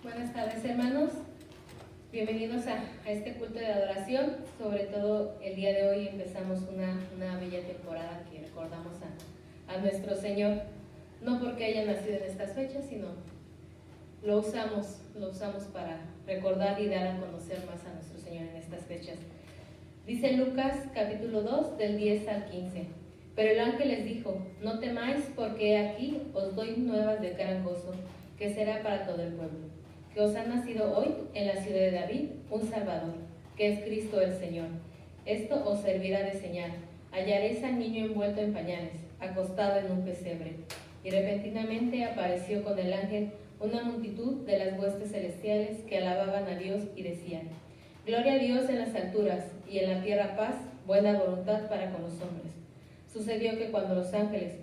Buenas tardes, hermanos. Bienvenidos a este culto de adoración. Sobre todo el día de hoy empezamos una bella temporada que recordamos a nuestro Señor, no porque haya nacido en estas fechas, sino lo usamos para recordar y dar a conocer más a nuestro Señor en estas fechas. Dice Lucas capítulo 2 del 10 al 15. Pero el ángel les dijo: no temáis, porque he aquí os doy nuevas de gran gozo, que será para todo el pueblo, que os ha nacido hoy en la ciudad de David un Salvador, que es Cristo el Señor. Esto os servirá de señal: hallaréis al niño envuelto en pañales, acostado en un pesebre. Y repentinamente apareció con el ángel una multitud de las huestes celestiales que alababan a Dios y decían: Gloria a Dios en las alturas, y en la tierra paz, buena voluntad para con los hombres. Sucedió que cuando los ángeles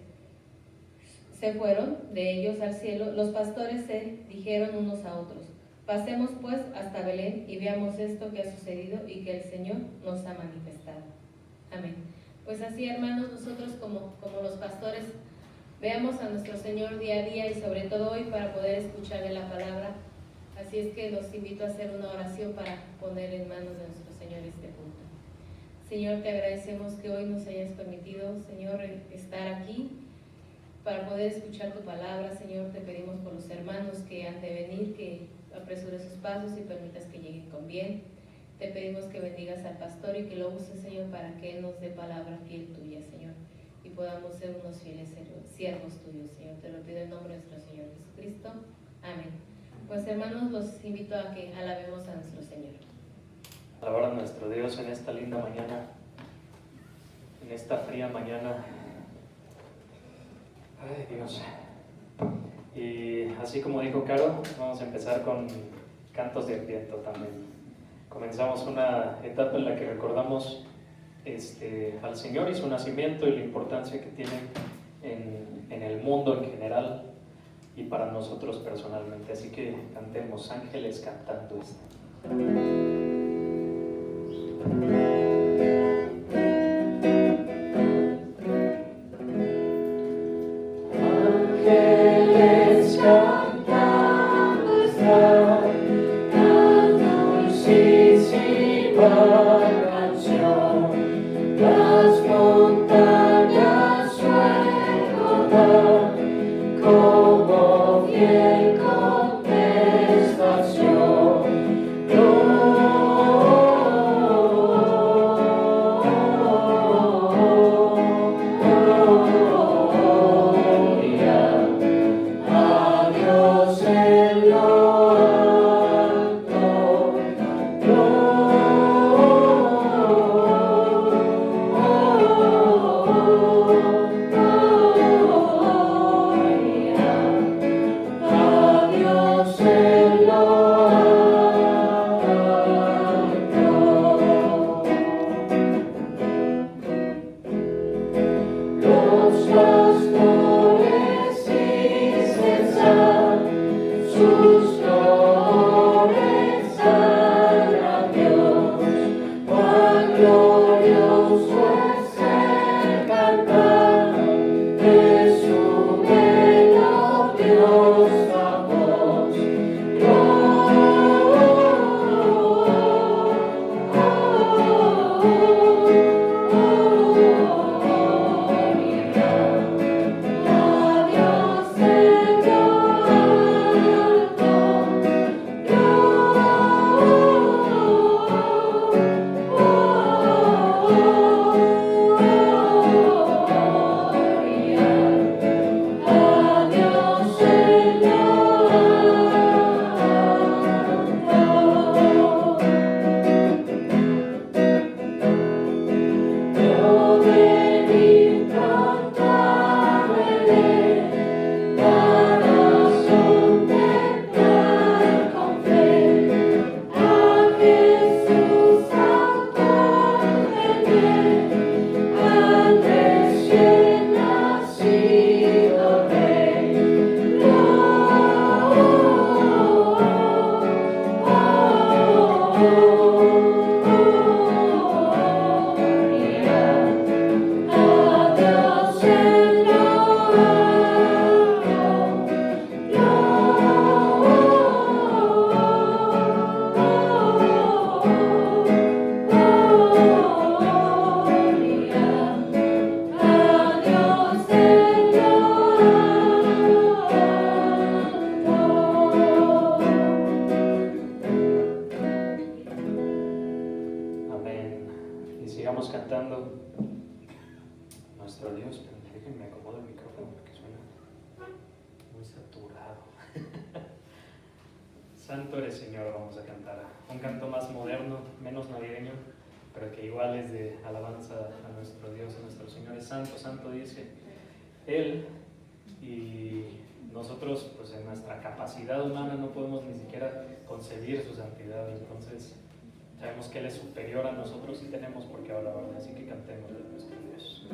se fueron de ellos al cielo, los pastores se dijeron unos a otros: pasemos pues hasta Belén y veamos esto que ha sucedido y que el Señor nos ha manifestado. Amén. Pues así, hermanos, nosotros como los pastores veamos a nuestro Señor día a día y sobre todo hoy para poder escucharle la palabra. Así es que los invito a hacer una oración para poner en manos de nuestro Señor este punto. Señor, te agradecemos que hoy nos hayas permitido, Señor, estar aquí para poder escuchar tu palabra. Señor, te pedimos por los hermanos que han de venir, que apresure sus pasos y permitas que lleguen con bien. Te pedimos que bendigas al pastor y que lo uses, Señor, para que Él nos dé palabra fiel tuya, Señor, y podamos ser unos fieles siervos tuyos, Señor. Te lo pido en nombre de nuestro Señor Jesucristo. Amén. Pues, hermanos, los invito a que alabemos a nuestro Señor. Alabar a nuestro Dios en esta linda mañana, en esta fría mañana. Ay, Dios. Y así como dijo Caro, vamos a empezar con cantos de Adviento también. Comenzamos una etapa en la que recordamos al Señor y su nacimiento y la importancia que tiene en el mundo en general y para nosotros personalmente. Así que cantemos ángeles cantando esto. Ángeles cantando están la dulcísima canción, las montañas suenan como fiel contestación. Santo eres Señor, vamos a cantar. Un canto más moderno, menos navideño, pero que igual es de alabanza a nuestro Dios, a nuestro Señor. Es santo, santo dice Él, y nosotros pues en nuestra capacidad humana no podemos ni siquiera concebir su santidad. Entonces sabemos que Él es superior a nosotros y tenemos por qué alabarle, así que cantemos a nuestro Dios.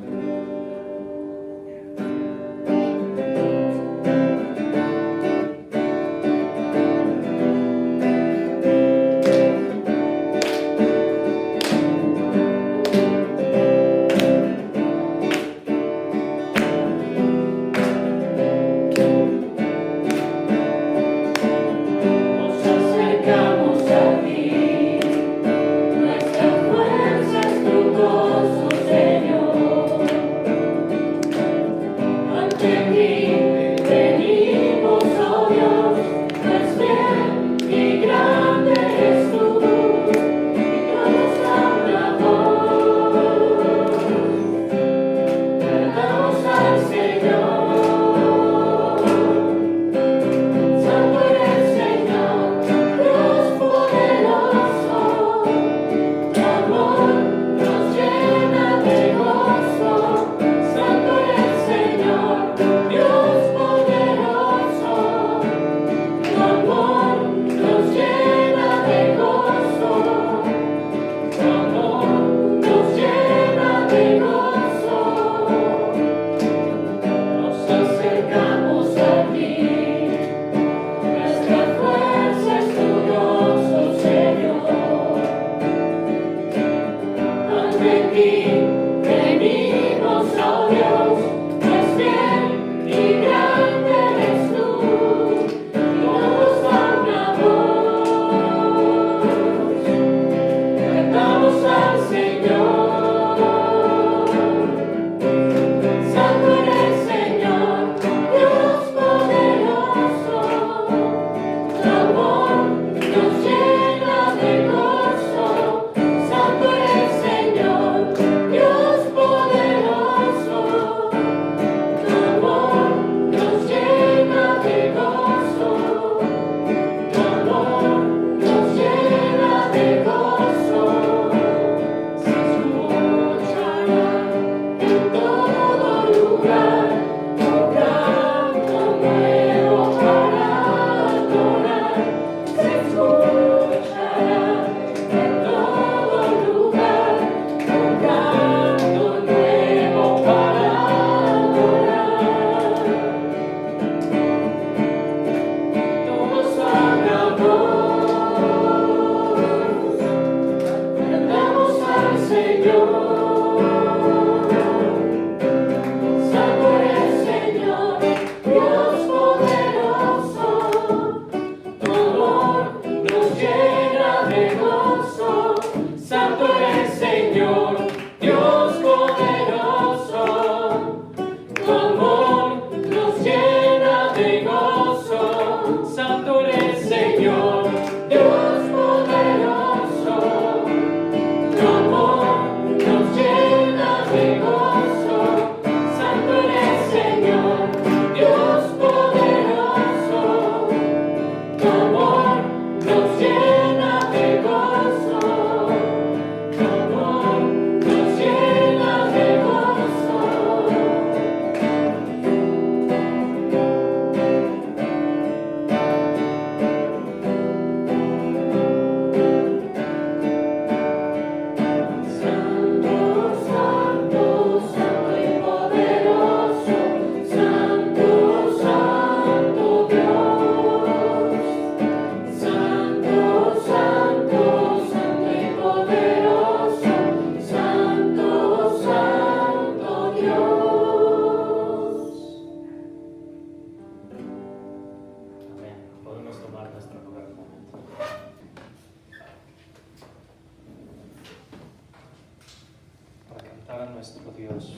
Nuestro Dios.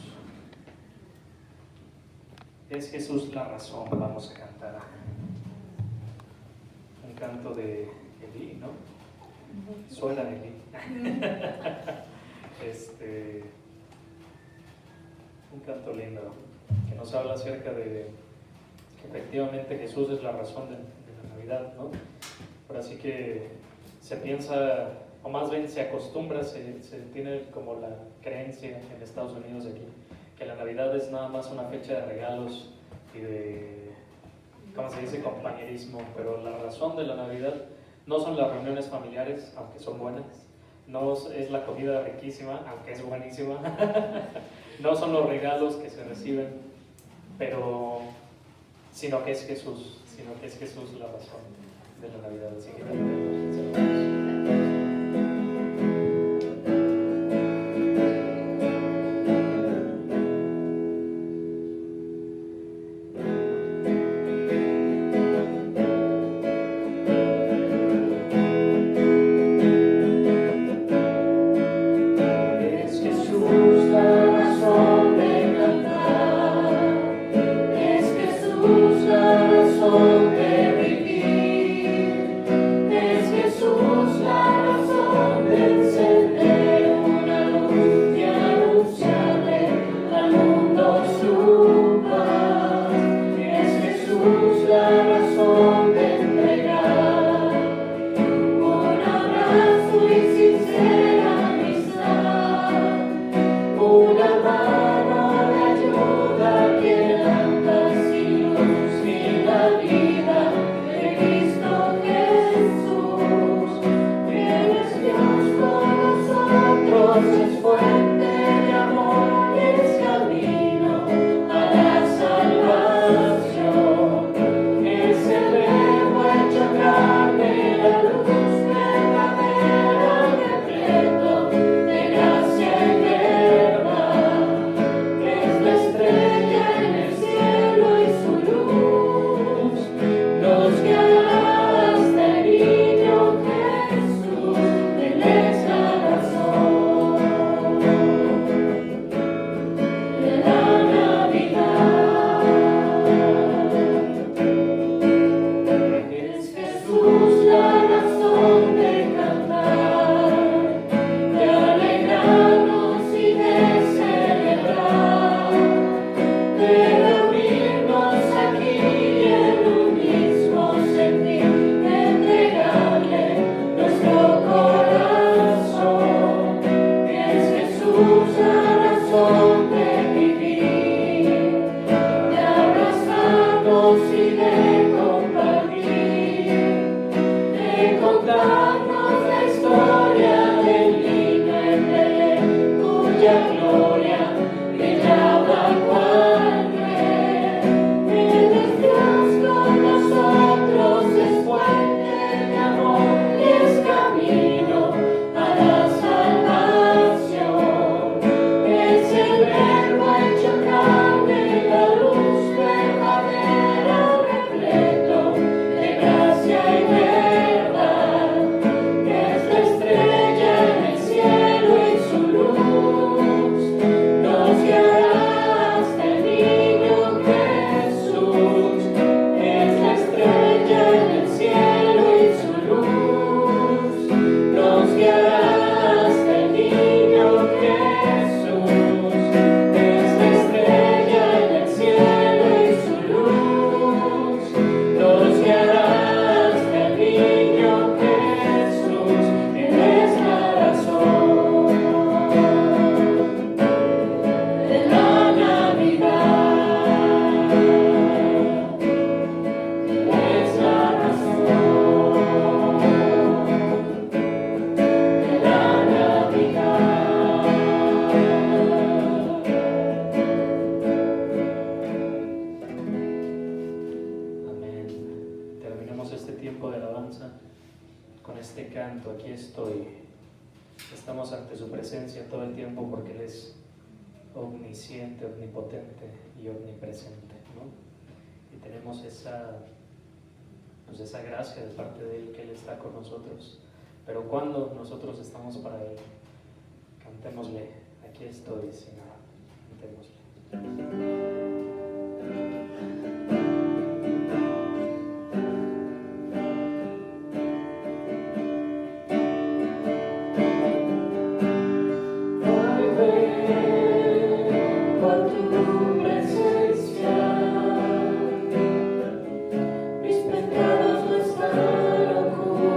Es Jesús la razón, vamos a cantar un canto de Elí, ¿no? Suena Elí. Un canto lindo que nos habla acerca de que efectivamente Jesús es la razón de la Navidad, ¿no? Ahora sí que se piensa, o más bien se acostumbra, se tiene como la creencia en Estados Unidos aquí, que la Navidad es nada más una fecha de regalos y de, ¿cómo se dice?, compañerismo, pero la razón de la Navidad no son las reuniones familiares, aunque son buenas, no es la comida riquísima, aunque es buenísima, no son los regalos que se reciben, pero sino que es Jesús la razón de la Navidad. Así que estamos ante su presencia todo el tiempo porque Él es omnisciente, omnipotente y omnipresente, ¿no? Y tenemos esa gracia de parte de Él, que Él está con nosotros. Pero cuando nosotros estamos para Él, cantémosle, aquí estoy, Señor, cantémosle. Mis pecados no están ocultos.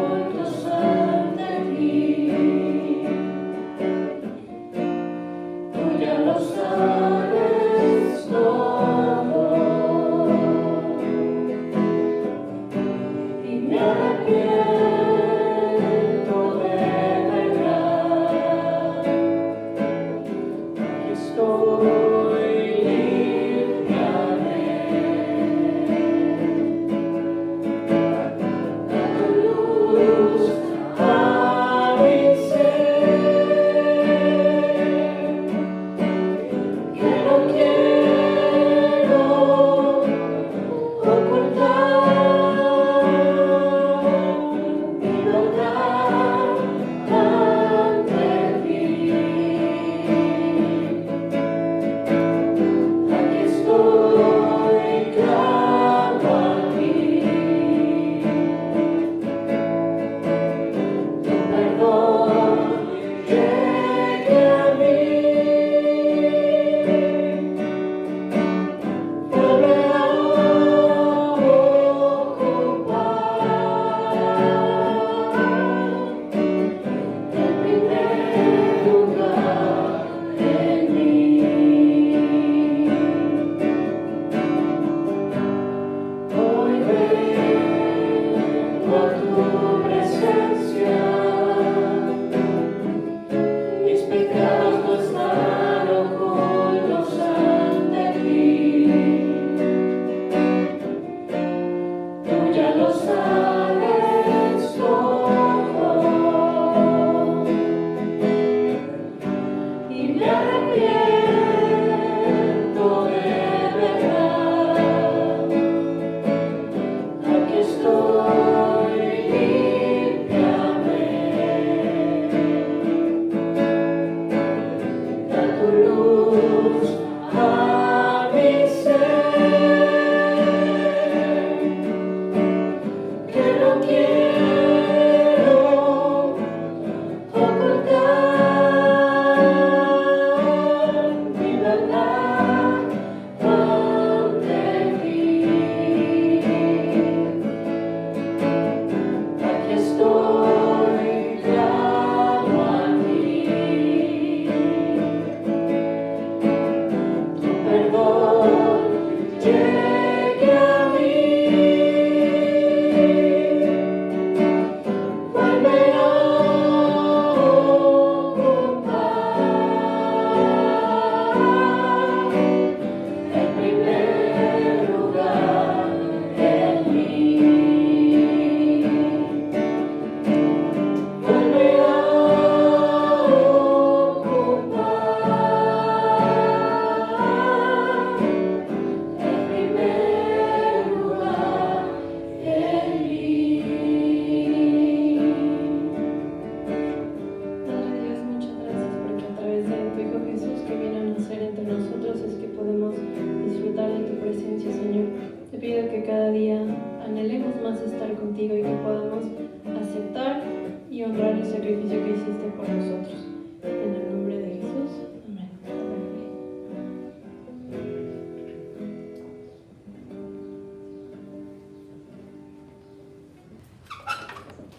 presencia. Mis pecados no están ocultos ante ti. Tú ya lo sabes todo. Y me arrepiento de verdad. Aquí estoy, límpiame. Da tu luz a mi ser, que no quiero ocultar mi verdad ante ti. Aquí estoy, clamo a ti. Tu perdón llegue a mí. Vuelve a ocupar el primer lugar en mí. Vuelve a ocupar el primer lugar en mí. Padre Dios, muchas gracias porque a través de tu Hijo Jesús que viene a nacer entre nosotros es que podemos disfrutar de tu presencia, Señor. Te pido que cada día anhelemos más estar contigo y que podamos aceptar y honrar el sacrificio que hiciste por nosotros. En el nombre de Jesús, amén.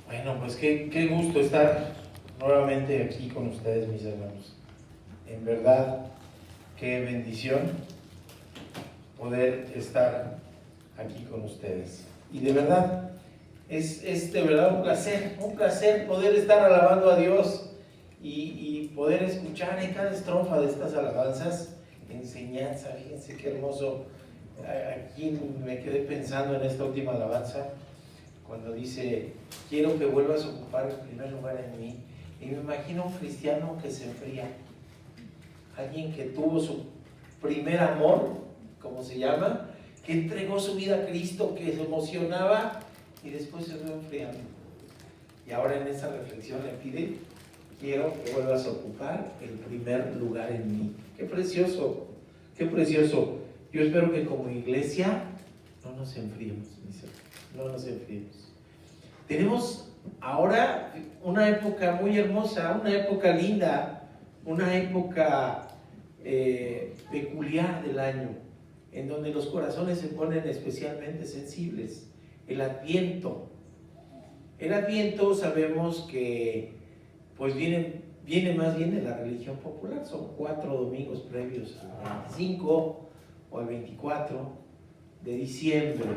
Bueno, pues qué gusto estar nuevamente aquí con ustedes, mis hermanos. En verdad, qué bendición poder estar aquí con ustedes. Y de verdad, es de verdad un placer poder estar alabando a Dios y poder escuchar en cada estrofa de estas alabanzas enseñanza. Fíjense qué hermoso. Aquí me quedé pensando en esta última alabanza, cuando dice, quiero que vuelvas a ocupar el primer lugar en mí. Y me imagino un cristiano que se enfría, alguien que tuvo su primer amor, como se llama, que entregó su vida a Cristo, que se emocionaba y después se fue enfriando. Y ahora en esa reflexión le pide, quiero que vuelvas a ocupar el primer lugar en mí. Qué precioso, qué precioso. Yo espero que como iglesia no nos enfriemos, mis hermanos, no nos enfriemos. Tenemos ahora una época muy hermosa, una época linda, una época peculiar del año, en donde los corazones se ponen especialmente sensibles. El Adviento. El Adviento sabemos que pues viene más bien de la religión popular, son 4 domingos previos al 25 o al 24 de diciembre.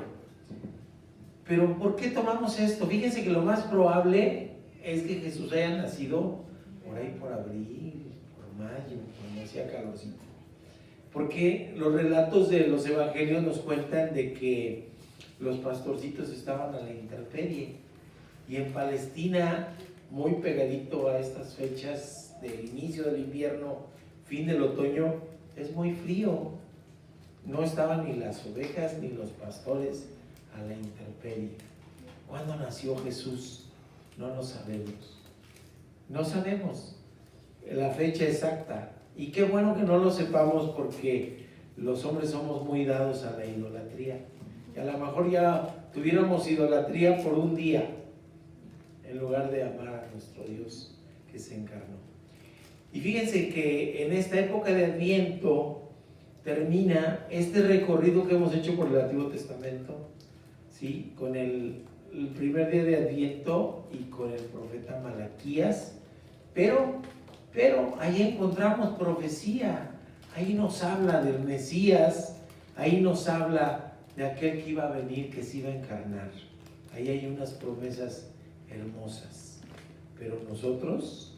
Pero ¿por qué tomamos esto? Fíjense que lo más probable es que Jesús haya nacido por ahí por abril, por mayo, cuando hacía calorcito. Porque los relatos de los evangelios nos cuentan de que los pastorcitos estaban a la intemperie. Y en Palestina, muy pegadito a estas fechas del inicio del invierno, fin del otoño, es muy frío. No estaban ni las ovejas ni los pastores a la intemperie. ¿Cuándo nació Jesús? No lo sabemos. No sabemos la fecha exacta. Y qué bueno que no lo sepamos, porque los hombres somos muy dados a la idolatría. Y a lo mejor ya tuviéramos idolatría por un día, en lugar de amar a nuestro Dios que se encarnó. Y fíjense que en esta época de Adviento termina este recorrido que hemos hecho por el Antiguo Testamento, ¿sí? Con el primer día de Adviento y con el profeta Malaquías, pero ahí encontramos profecía, ahí nos habla del Mesías, ahí nos habla de aquel que iba a venir, que se iba a encarnar. Ahí hay unas promesas hermosas. Pero nosotros,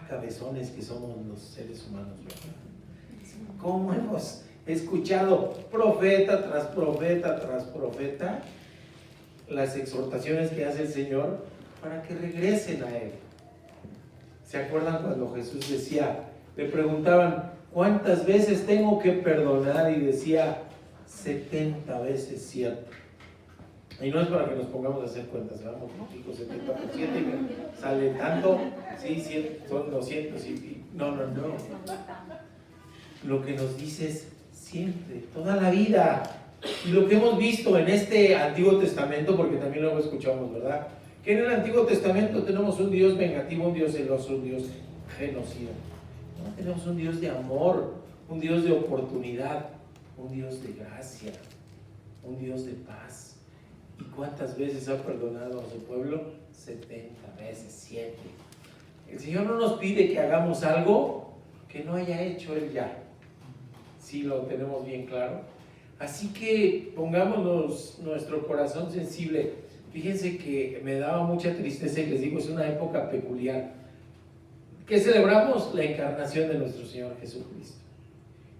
cabezones que somos los seres humanos, ¿verdad? ¿Cómo hemos escuchado profeta tras profeta tras profeta las exhortaciones que hace el Señor para que regresen a Él? ¿Se acuerdan cuando Jesús decía, le preguntaban, ¿cuántas veces tengo que perdonar? Y decía, 70 veces 7. Y no es para que nos pongamos a hacer cuentas, ¿verdad? Multiplico 70 por 7 y me sale tanto, sí, 100, son 200 no. Lo que nos dice es siempre, toda la vida. Y lo que hemos visto en este Antiguo Testamento, porque también lo escuchamos, ¿verdad? Que en el Antiguo Testamento tenemos un Dios vengativo, un Dios celoso, un Dios genocida. ¿No? Tenemos un Dios de amor, un Dios de oportunidad, un Dios de gracia, un Dios de paz. ¿Y cuántas veces ha perdonado a su pueblo? 70 veces 7. El Señor no nos pide que hagamos algo que no haya hecho Él ya. Sí, lo tenemos bien claro. Así que pongámonos nuestro corazón sensible. Fíjense que me daba mucha tristeza y les digo, es una época peculiar. Que celebramos la encarnación de nuestro Señor Jesucristo.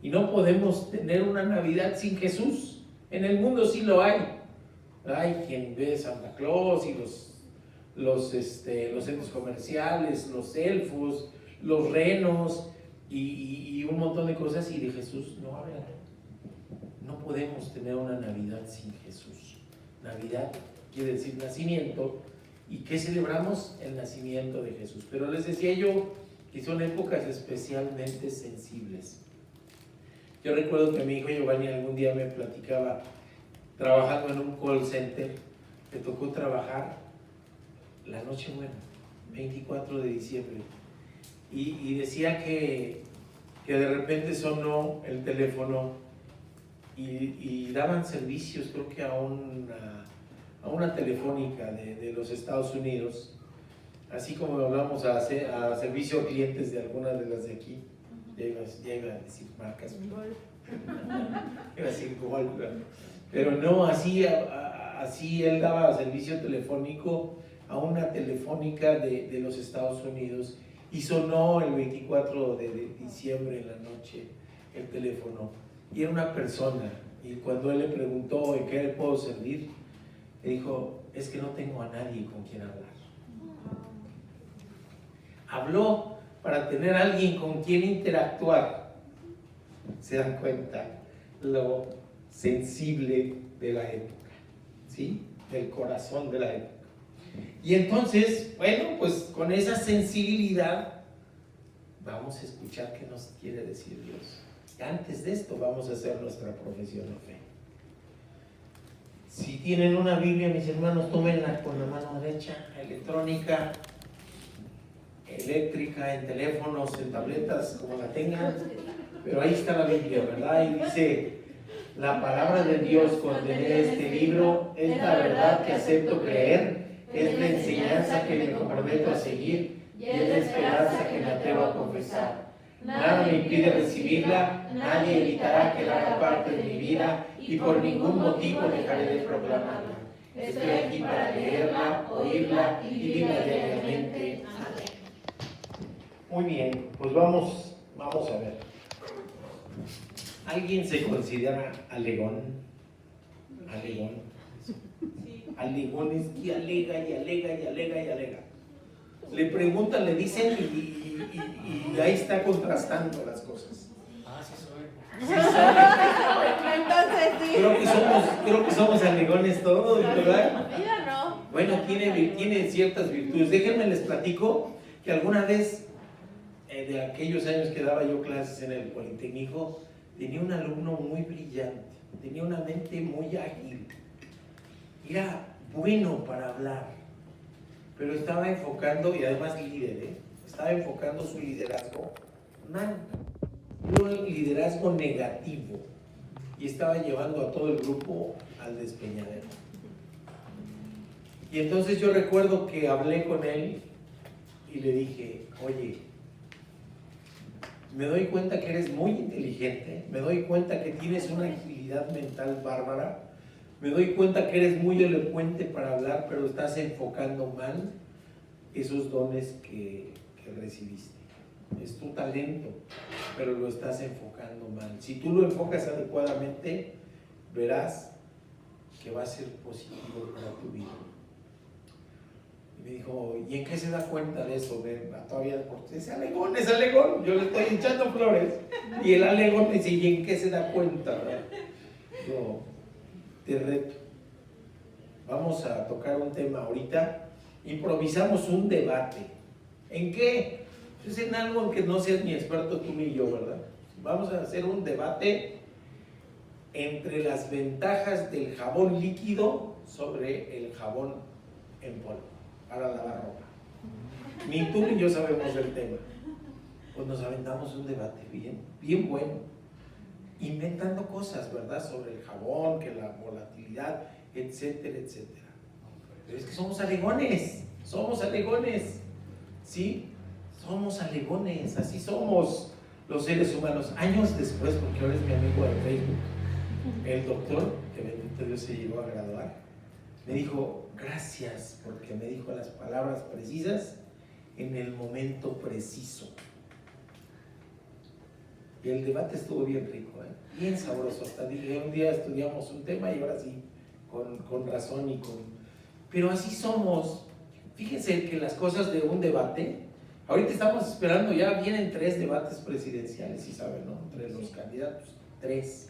Y no podemos tener una Navidad sin Jesús. En el mundo sí lo hay. Hay quien ve Santa Claus y los centros comerciales, los elfos, los renos y un montón de cosas, y de Jesús no hablan. No podemos tener una Navidad sin Jesús. Navidad quiere decir nacimiento. ¿Y qué celebramos? El nacimiento de Jesús. Pero les decía yo que son épocas especialmente sensibles. Yo recuerdo que mi hijo Giovanni algún día me platicaba, trabajando en un call center, le tocó trabajar la Nochebuena, 24 de diciembre, y decía que de repente sonó el teléfono y daban servicios, creo que a una telefónica de los Estados Unidos, así como hablamos a servicio a clientes de algunas de las de aquí, ya iba a decir marcas, iba a decir Gol, pero no, así él daba servicio telefónico a una telefónica de los Estados Unidos, y sonó el 24 de diciembre en la noche el teléfono, y era una persona, y cuando él le preguntó en qué le puedo servir, le dijo, es que no tengo a nadie con quien hablar. Habló para tener a alguien con quien interactuar. ¿Se dan cuenta lo sensible de la época? ¿Sí? Del corazón de la época. Y entonces, bueno, pues con esa sensibilidad vamos a escuchar qué nos quiere decir Dios. Y antes de esto vamos a hacer nuestra profesión de fe. Si tienen una Biblia, mis hermanos, tómenla con la mano derecha, electrónica, eléctrica, en teléfonos, en tabletas, como la tengan, pero ahí está la Biblia, ¿verdad? Y dice, la palabra de Dios contiene este libro, es la verdad que acepto creer, es la enseñanza que me comprometo a seguir y es la esperanza que me atrevo a confesar. Nada me impide recibirla, nadie evitará que la haga parte de mi vida y por ningún motivo dejaré de proclamarla. Estoy aquí para leerla, oírla y vivirla diariamente. Muy bien, pues vamos a ver. ¿Alguien se considera alegón? ¿Alegón? Alegón es que alega y alega y alega y alega. Le preguntan, le dicen y ahí está contrastando las cosas. Sí soy. Entonces sí. Creo que somos alegones todos, ¿verdad? Ella no. Bueno, tiene ciertas virtudes. Déjenme les platico que alguna vez, de aquellos años que daba yo clases en el Politécnico, tenía un alumno muy brillante, tenía una mente muy ágil, era bueno para hablar, pero estaba enfocando, y además líder, estaba enfocando su liderazgo mal, un liderazgo negativo, y estaba llevando a todo el grupo al despeñadero. Y entonces yo recuerdo que hablé con él y le dije, oye, me doy cuenta que eres muy inteligente, me doy cuenta que tienes una agilidad mental bárbara, Me doy cuenta que eres muy elocuente para hablar, pero estás enfocando mal esos dones que recibiste. Es tu talento, pero lo estás enfocando mal. Si tú lo enfocas adecuadamente, verás que va a ser positivo para tu vida. Y me dijo, ¿y en qué se da cuenta de eso? Todavía, porque es alegón, yo le estoy echando flores. Y el alegón me dice, ¿y en qué se da cuenta? Yo te reto. Vamos a tocar un tema ahorita. Improvisamos un debate. ¿En qué? Es en algo en que no seas ni experto tú ni yo, ¿verdad? Vamos a hacer un debate entre las ventajas del jabón líquido sobre el jabón en polvo para lavar ropa. Ni tú ni yo sabemos del tema. Pues nos aventamos un debate bien bueno, inventando cosas, ¿verdad? Sobre el jabón, que la volatilidad, etcétera, etcétera. Pero es que somos alegones, ¿sí? Somos alegones, así somos los seres humanos. Años después, porque ahora es mi amigo de Facebook, el doctor, que bendito Dios se llegó a graduar, me dijo, gracias, porque me dijo las palabras precisas en el momento preciso. Y el debate estuvo bien rico, bien sabroso. Hasta dije, un día estudiamos un tema y ahora sí, con razón y con... Pero así somos. Fíjense que las cosas de un debate, ahorita estamos esperando, ya vienen 3 debates presidenciales, si saben, ¿no? Entre los candidatos, 3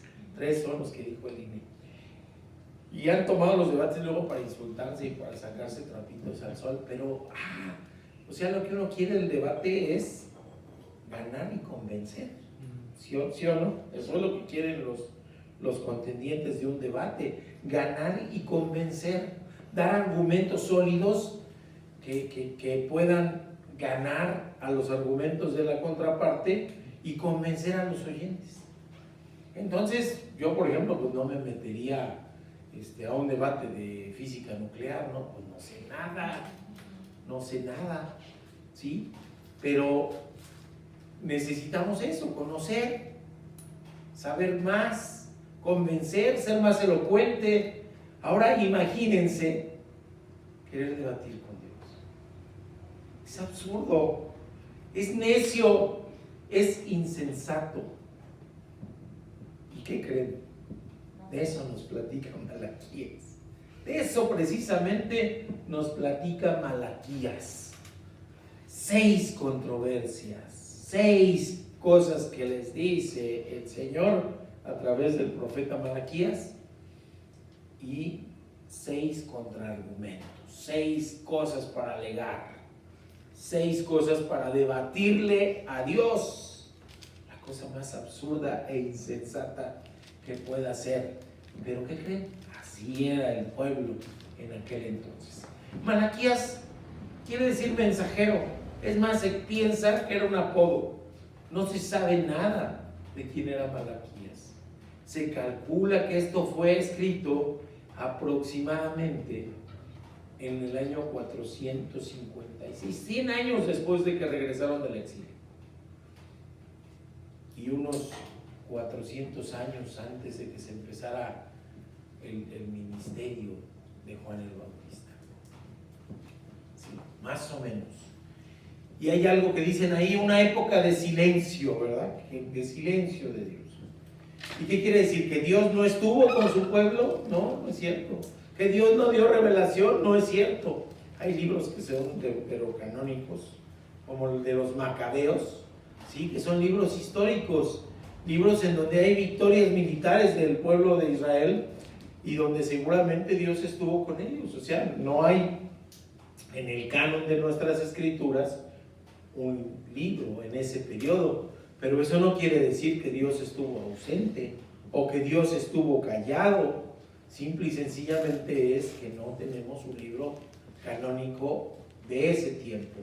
son los que dijo el INE. Y han tomado los debates luego para insultarse y para sacarse trapitos al sol, pero, o sea, lo que uno quiere del debate es ganar y convencer, ¿sí o no? Eso es lo que quieren los contendientes de un debate, ganar y convencer, dar argumentos sólidos que puedan ganar a los argumentos de la contraparte y convencer a los oyentes. Entonces, yo por ejemplo, pues no me metería a un debate de física nuclear, ¿no? Pues no sé nada, ¿sí? Pero necesitamos eso, conocer, saber más, convencer, ser más elocuente. Ahora imagínense querer debatir con Dios. Es absurdo, es necio, es insensato. ¿Y qué creen? De eso nos platica Malaquías. De eso precisamente nos platica Malaquías. 6 controversias, 6 cosas que les dice el Señor a través del profeta Malaquías y 6 contraargumentos, 6 cosas para alegar, 6 cosas para debatirle a Dios, la cosa más absurda e insensata que pueda ser. Pero ¿qué creen? Así era el pueblo en aquel entonces. Malaquías quiere decir mensajero, es más, se piensa que era un apodo, no se sabe nada de quién era Malaquías. Se calcula que esto fue escrito aproximadamente en el año 456, 100 años después de que regresaron del exilio, y unos 400 años antes de que se empezara el ministerio de Juan el Bautista, sí, más o menos. Y hay algo que dicen ahí, una época de silencio, ¿verdad? De silencio de Dios. ¿Y qué quiere decir? ¿Que Dios no estuvo con su pueblo? No, no es cierto. ¿Que Dios no dio revelación? No es cierto. Hay libros que son deuterocanónicos, como el de los Macabeos, ¿sí? Que son libros históricos, libros en donde hay victorias militares del pueblo de Israel y donde seguramente Dios estuvo con ellos. O sea, no hay en el canon de nuestras escrituras un libro en ese periodo, pero eso no quiere decir que Dios estuvo ausente o que Dios estuvo callado. Simple y sencillamente es que no tenemos un libro canónico de ese tiempo,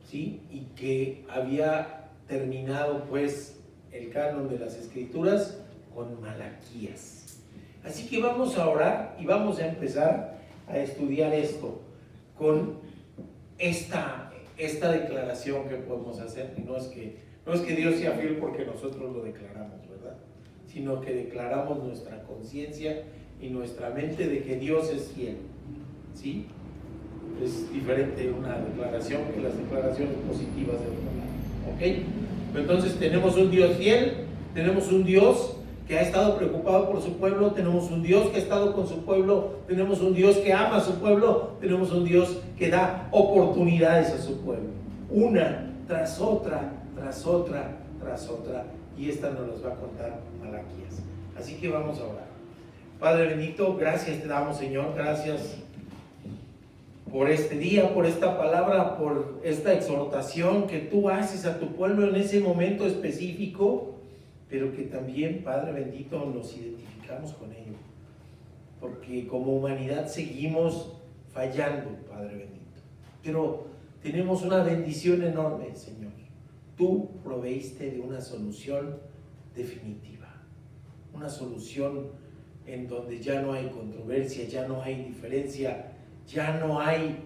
¿sí? Y que había terminado pues el canon de las escrituras con Malaquías. Así que vamos a orar y vamos a empezar a estudiar esto con esta declaración que podemos hacer. Y no es que Dios sea fiel porque nosotros lo declaramos, ¿verdad? Sino que declaramos nuestra conciencia y nuestra mente de que Dios es fiel, ¿sí? Es diferente una declaración que las declaraciones positivas de otro lado, ¿ok? Entonces tenemos un Dios fiel, tenemos un Dios que ha estado preocupado por su pueblo, tenemos un Dios que ha estado con su pueblo, tenemos un Dios que ama a su pueblo, tenemos un Dios que da oportunidades a su pueblo, una tras otra, tras otra, tras otra, y esta nos las va a contar Malaquías. Así que vamos a orar. Padre bendito, gracias te damos, Señor, gracias por este día, por esta palabra, por esta exhortación que tú haces a tu pueblo en ese momento específico, pero que también, Padre bendito, nos identificamos con ello, porque como humanidad seguimos fallando, Padre bendito, pero tenemos una bendición enorme, Señor. Tú proveíste de una solución definitiva, una solución en donde ya no hay controversia, ya no hay diferencia, ya no hay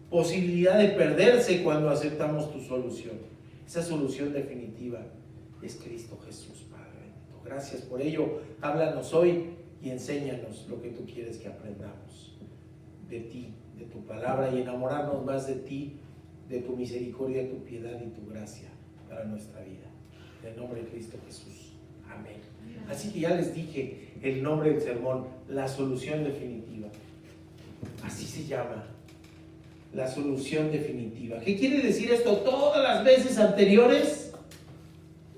posibilidad de perderse cuando aceptamos tu solución. Esa solución definitiva es Cristo Jesús, Padre bendito. Gracias por ello. Háblanos hoy y enséñanos lo que tú quieres que aprendamos de ti, de tu palabra, y enamorarnos más de ti, de tu misericordia, tu piedad y tu gracia para nuestra vida. En el nombre de Cristo Jesús. Amén. Así que ya les dije el nombre del sermón, la solución definitiva. Así se llama, la solución definitiva. ¿Qué quiere decir esto? Todas las veces anteriores,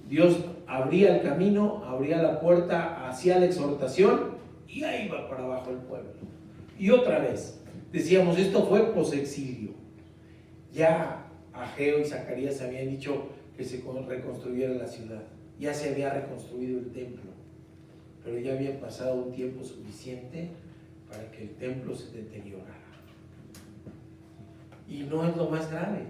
Dios abría el camino, abría la puerta hacia la exhortación y ahí va para abajo el pueblo. Y otra vez, decíamos, esto fue posexilio. Ya Ageo y Zacarías habían dicho que se reconstruyera la ciudad. Ya se había reconstruido el templo, pero ya había pasado un tiempo suficiente para que el templo se deteriorara. Y no es lo más grave,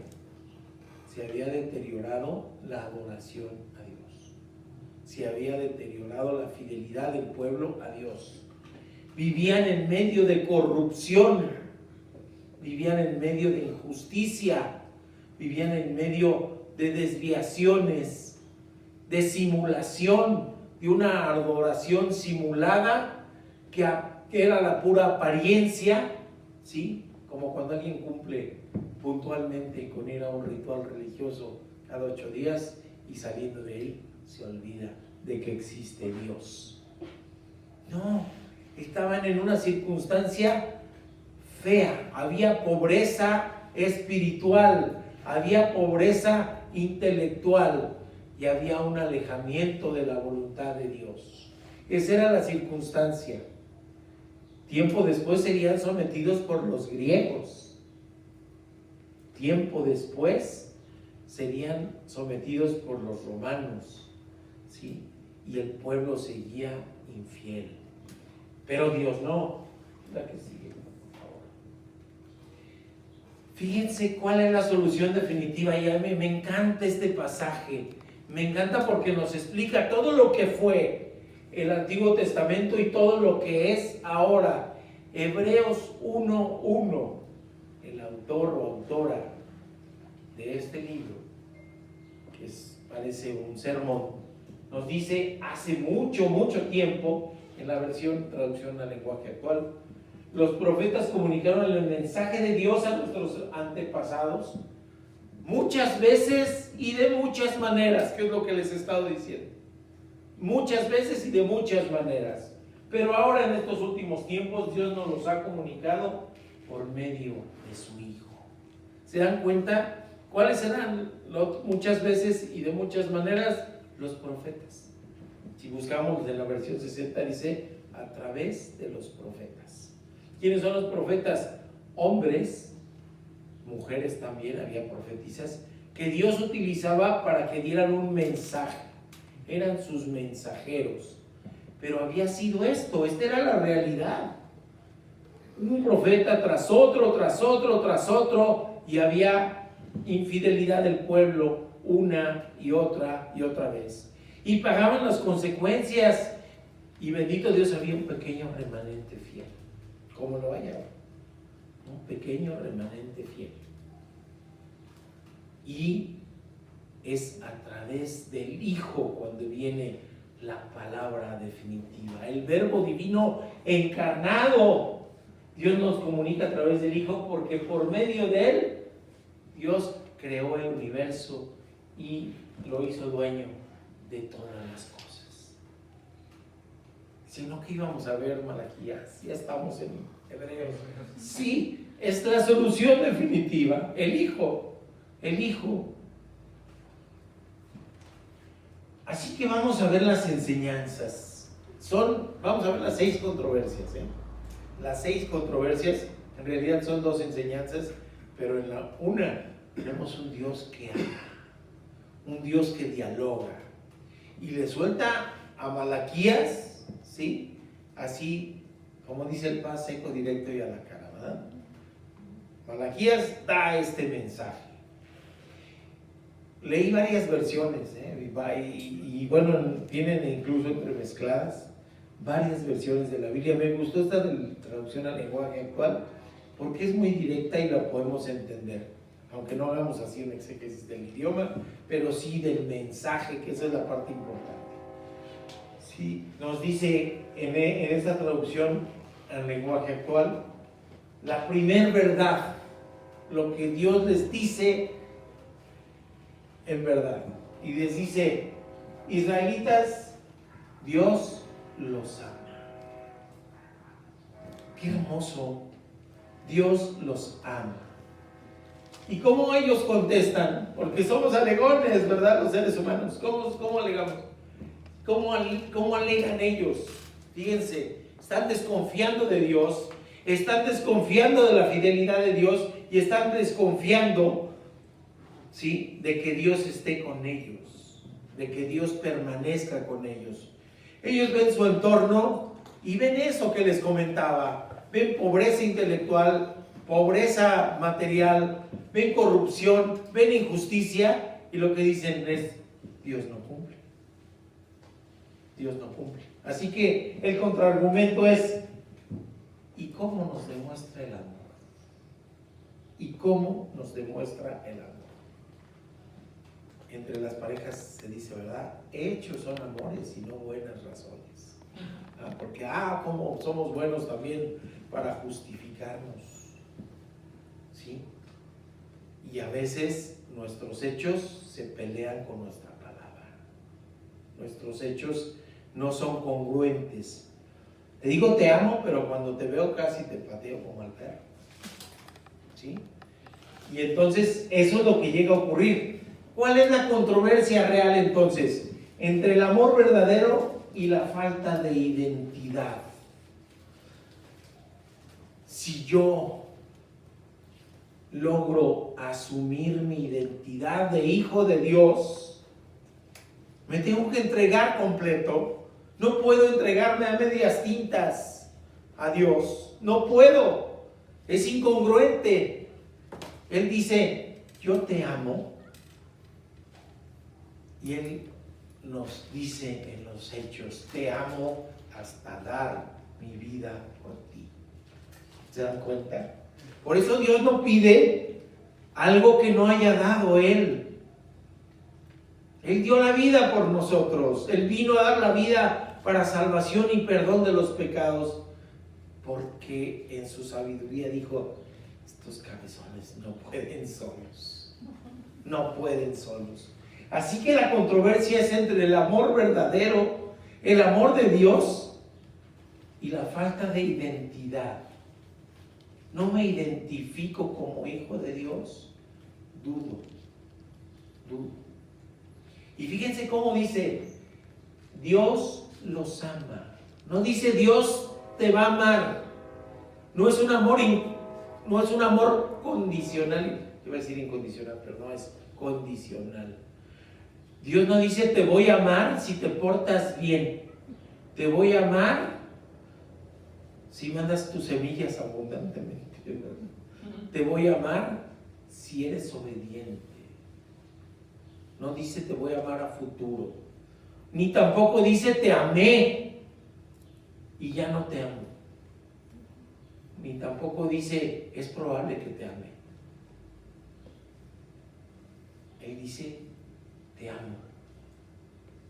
se había deteriorado la adoración a Dios, se había deteriorado la fidelidad del pueblo a Dios. Vivían en medio de corrupción, vivían en medio de injusticia, vivían en medio de desviaciones, de simulación, de una adoración simulada que era la pura apariencia, ¿sí? Como cuando alguien cumple puntualmente con ir a un ritual religioso cada 8 días y saliendo de él se olvida de que existe Dios. No, estaban en una circunstancia fea, había pobreza espiritual, había pobreza intelectual y había un alejamiento de la voluntad de Dios. Esa era la circunstancia. Tiempo después serían sometidos por los griegos. Tiempo después serían sometidos por los romanos, ¿sí? Y el pueblo seguía infiel. Pero Dios no. La que sigue, por favor. Fíjense cuál es la solución definitiva. Y a mí me encanta este pasaje. Me encanta porque nos explica todo lo que fue el Antiguo Testamento y todo lo que es ahora. Hebreos 1:1, el autor o autora de este libro, que parece un sermón, nos dice: hace mucho, mucho tiempo, en la versión traducción al lenguaje actual, los profetas comunicaron el mensaje de Dios a nuestros antepasados muchas veces y de muchas maneras, que es lo que les he estado diciendo. Muchas veces y de muchas maneras. Pero ahora en estos últimos tiempos Dios nos los ha comunicado por medio de su Hijo. ¿Se dan cuenta cuáles eran muchas veces y de muchas maneras? Los profetas. Si buscamos en la versión 60 dice a través de los profetas. ¿Quiénes son los profetas? Hombres, mujeres también, había profetisas que Dios utilizaba para que dieran un mensaje. Eran sus mensajeros. Pero había sido esta era la realidad. Un profeta tras otro, tras otro, tras otro, y había infidelidad del pueblo una y otra vez. Y pagaban las consecuencias, y bendito Dios, había un pequeño remanente fiel. ¿Cómo lo hay ahora? Un pequeño remanente fiel. Y es a través del Hijo cuando viene la palabra definitiva, el verbo divino encarnado. Dios nos comunica a través del Hijo porque por medio de Él Dios creó el universo y lo hizo dueño de todas las cosas. Sino que íbamos a ver Malaquías, ya estamos en Hebreos. Sí, es la solución definitiva, el Hijo, el Hijo. Así que vamos a ver las enseñanzas. Vamos a ver las 6 controversias. Las 6 controversias, en realidad son 2 enseñanzas, pero en la una tenemos un Dios que ama, un Dios que dialoga. Y le suelta a Malaquías, ¿sí? Así, como dice el Paz, seco, directo y a la cara, ¿verdad? Malaquías da este mensaje. Leí varias versiones, y bueno, tienen incluso entremezcladas varias versiones de la Biblia. Me gustó esta de la traducción al lenguaje actual porque es muy directa y la podemos entender, aunque no hagamos así un exégesis del idioma, pero sí del mensaje, que esa es la parte importante. Sí, nos dice en esta traducción al lenguaje actual, la primer verdad, lo que Dios les dice en verdad. Y les dice: israelitas, Dios los ama. Qué hermoso, Dios los ama. ¿Y cómo ellos contestan? Porque somos alegones, ¿verdad? Los seres humanos. ¿Cómo alegamos? ¿Cómo alegan ellos? Fíjense, están desconfiando de Dios, están desconfiando de la fidelidad de Dios y están desconfiando, ¿sí?, de que Dios esté con ellos, de que Dios permanezca con ellos. Ellos ven su entorno y ven eso que les comentaba, ven pobreza intelectual, pobreza material, ven corrupción, ven injusticia, y lo que dicen es: Dios no cumple. Dios no cumple. Así que el contraargumento es: ¿y cómo nos demuestra el amor? ¿Y cómo nos demuestra el amor? Entre las parejas se dice, ¿verdad? Hechos son amores y no buenas razones. Porque, como somos buenos también para justificarnos. ¿Sí? Y a veces nuestros hechos se pelean con nuestra palabra. Nuestros hechos no son congruentes. Te digo te amo, pero cuando te veo casi te pateo como al perro. ¿Sí? Y entonces eso es lo que llega a ocurrir. ¿Cuál es la controversia real entonces? Entre el amor verdadero y la falta de identidad. Si yo logro asumir mi identidad de hijo de Dios, me tengo que entregar completo. No puedo entregarme a medias tintas a Dios. No puedo. Es incongruente. Él dice: yo te amo. Y Él nos dice en los hechos: te amo hasta dar mi vida por ti. ¿Se dan cuenta? Por eso Dios no pide algo que no haya dado Él. Él dio la vida por nosotros. Él vino a dar la vida para salvación y perdón de los pecados, porque en su sabiduría dijo: estos cabezones no pueden solos. No pueden solos. Así que la controversia es entre el amor verdadero, el amor de Dios, y la falta de identidad. ¿No me identifico como hijo de Dios? Dudo. Y fíjense cómo dice: Dios los ama. No dice Dios te va a amar. No es un amor condicional. Iba a decir incondicional, pero no, es condicional. Dios no dice: te voy a amar si te portas bien. Te voy a amar si mandas tus semillas abundantemente. Te voy a amar si eres obediente. No dice: te voy a amar a futuro. Ni tampoco dice: te amé y ya no te amo. Ni tampoco dice: es probable que te ame. Él dice: te amo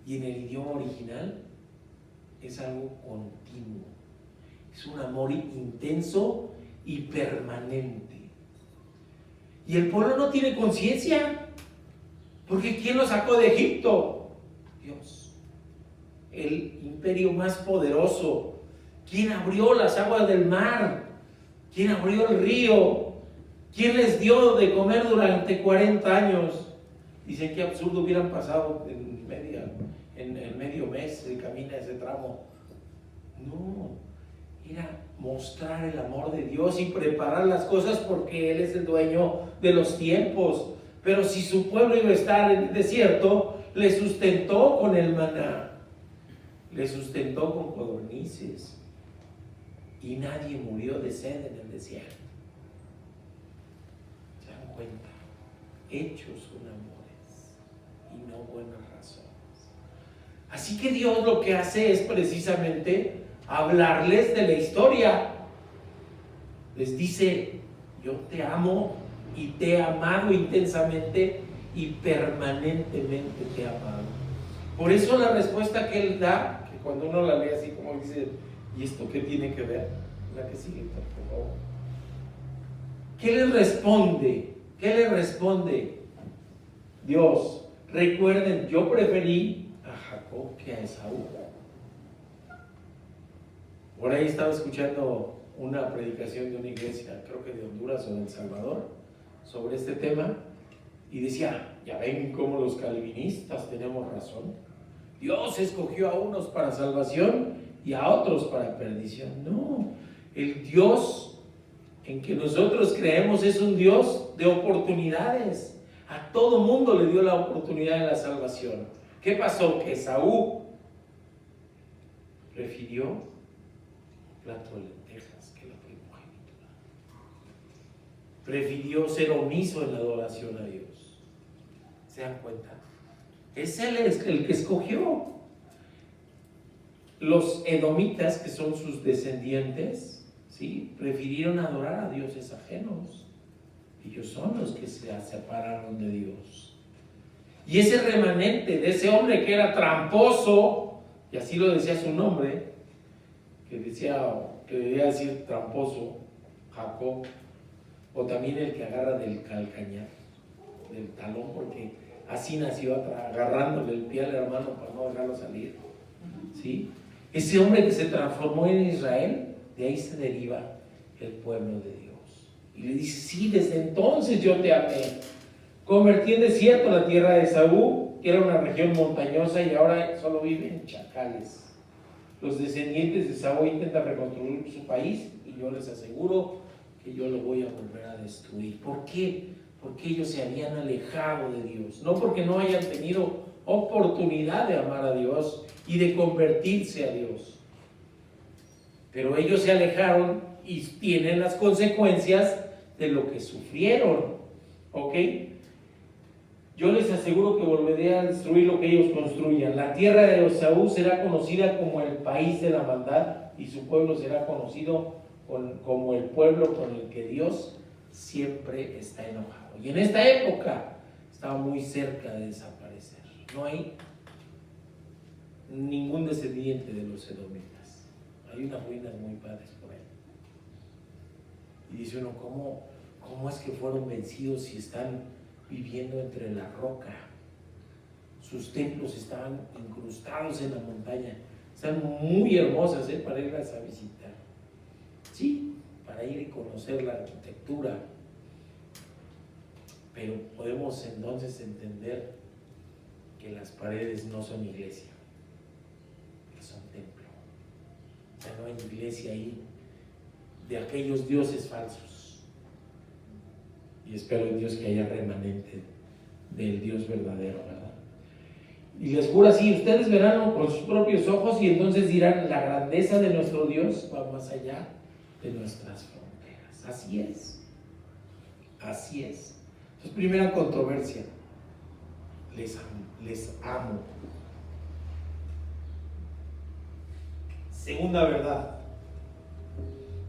Y en el idioma original es algo continuo. Es un amor intenso y permanente. Y el pueblo no tiene conciencia, porque ¿quién lo sacó de Egipto? Dios, el imperio más poderoso. ¿Quién abrió las aguas del mar? ¿Quién abrió el río? ¿Quién les dio de comer durante 40 años? Dicen que absurdo hubieran pasado en medio mes de camino ese tramo. No, era mostrar el amor de Dios y preparar las cosas porque Él es el dueño de los tiempos. Pero si su pueblo iba a estar en el desierto, le sustentó con el maná, le sustentó con codornices, y nadie murió de sed en el desierto. ¿Se dan cuenta? Hechos son amores y no buenas razones. Así que Dios lo que hace es precisamente hablarles de la historia. Les dice: yo te amo y te he amado intensamente y permanentemente te he amado. Por eso la respuesta que Él da, que cuando uno la lee así como dice, ¿y esto qué tiene que ver? La que sigue, por favor. ¿Qué le responde? ¿Qué le responde Dios? Recuerden, yo preferí a Jacob que a Esaú. Por ahí estaba escuchando una predicación de una iglesia, creo que de Honduras o de El Salvador, sobre este tema, y decía: ya ven cómo los calvinistas tenemos razón. Dios escogió a unos para salvación y a otros para perdición. No, el Dios en que nosotros creemos es un Dios de oportunidades. A todo mundo le dio la oportunidad de la salvación. ¿Qué pasó? Que Esaú prefirió un plato de lentejas que la primogenitura. Prefirió ser omiso en la adoración a Dios. ¿Se dan cuenta? Es Él el que escogió. Los edomitas, que son sus descendientes, ¿sí?, prefirieron adorar a dioses ajenos. Ellos son los que se separaron de Dios. Y ese remanente de ese hombre que era tramposo, y así lo decía su nombre, que debía decir tramposo, Jacob, o también el que agarra del calcañar, del talón, porque así nació, agarrándole el pie al hermano para no dejarlo salir, ¿sí? Ese hombre que se transformó en Israel, de ahí se deriva el pueblo de Dios. Y le dice: sí, desde entonces yo te amé. Convertí en desierto la tierra de Esaú, que era una región montañosa, y ahora solo viven chacales. Los descendientes de Esaú intentan reconstruir su país, y yo les aseguro que yo lo voy a volver a destruir. ¿Por qué? Porque ellos se habían alejado de Dios, no porque no hayan tenido oportunidad de amar a Dios y de convertirse a Dios, pero ellos se alejaron y tienen las consecuencias de lo que sufrieron. ¿Ok? Yo les aseguro que volveré a destruir lo que ellos construyan. La tierra de Esaú será conocida como el país de la maldad, y su pueblo será conocido como el pueblo con el que Dios siempre está enojado. Y en esta época estaba muy cerca de desaparecer. No hay ningún descendiente de los edomitas. Hay unas ruinas muy padres por ahí. Y dice uno: ¿cómo es que fueron vencidos si están viviendo entre la roca? Sus templos estaban incrustados en la montaña. Están muy hermosas, para irlas a visitar. Sí, para ir y conocer la arquitectura. Pero podemos entonces entender que las paredes no son iglesia, que son templo. O sea, no hay iglesia ahí de aquellos dioses falsos. Y espero en Dios que haya remanente del Dios verdadero, ¿verdad? Y les juro así: ustedes verán con sus propios ojos, y entonces dirán: la grandeza de nuestro Dios va más allá de nuestras fronteras. Así es. Así es. Entonces, primera controversia: les amo. Segunda verdad,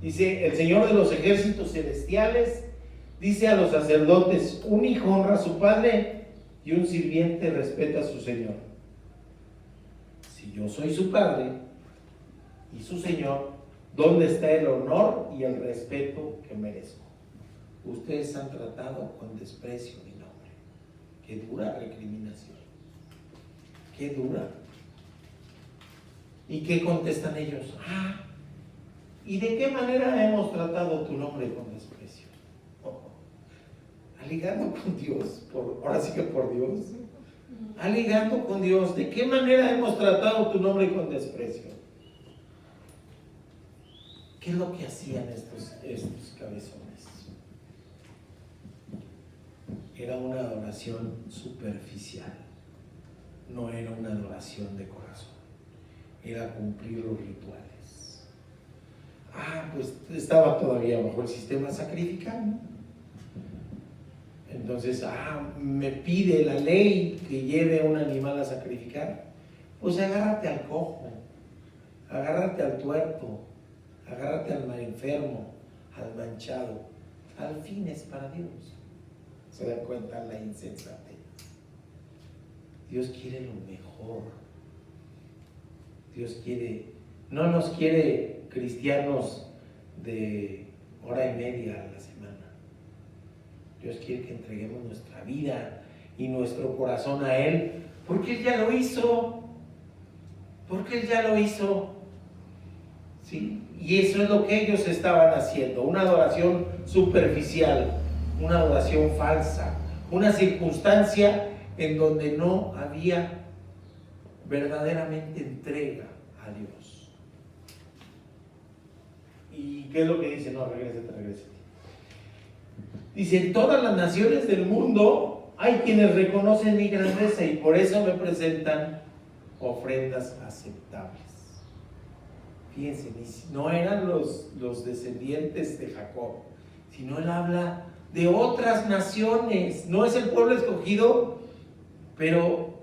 dice el Señor de los ejércitos celestiales, dice a los sacerdotes: un hijo honra a su padre y un sirviente respeta a su señor. Si yo soy su padre y su Señor, ¿dónde está el honor y el respeto que merezco? Ustedes han tratado con desprecio mi nombre. Qué dura recriminación. Qué dura. ¿Y qué contestan ellos? ¿Y de qué manera hemos tratado tu nombre con desprecio? Aligando con Dios, ahora sí que por Dios. Aligando con Dios. ¿De qué manera hemos tratado tu nombre con desprecio? ¿Qué es lo que hacían estos cabezones? Era una adoración superficial, no era una adoración de corazón, era cumplir los rituales. Pues estaba todavía bajo el sistema sacrificial. Entonces, me pide la ley que lleve un animal a sacrificar. Pues agárrate al cojo, agárrate al tuerto, agárrate al enfermo, al manchado. Al fin es para Dios. ¿Se dan cuenta la insensatez? Dios quiere lo mejor. Dios no nos quiere cristianos de hora y media a la semana. Dios quiere que entreguemos nuestra vida y nuestro corazón a Él, porque Él ya lo hizo. Porque Él ya lo hizo. ¿Sí? Y eso es lo que ellos estaban haciendo, una adoración superficial, una adoración falsa, una circunstancia en donde no había verdaderamente entrega a Dios. ¿Y qué es lo que dice? No, regrésate. Dice, en todas las naciones del mundo hay quienes reconocen mi grandeza y por eso me presentan ofrendas aceptables. Fíjense, no eran los descendientes de Jacob, sino él habla de otras naciones. No es el pueblo escogido, pero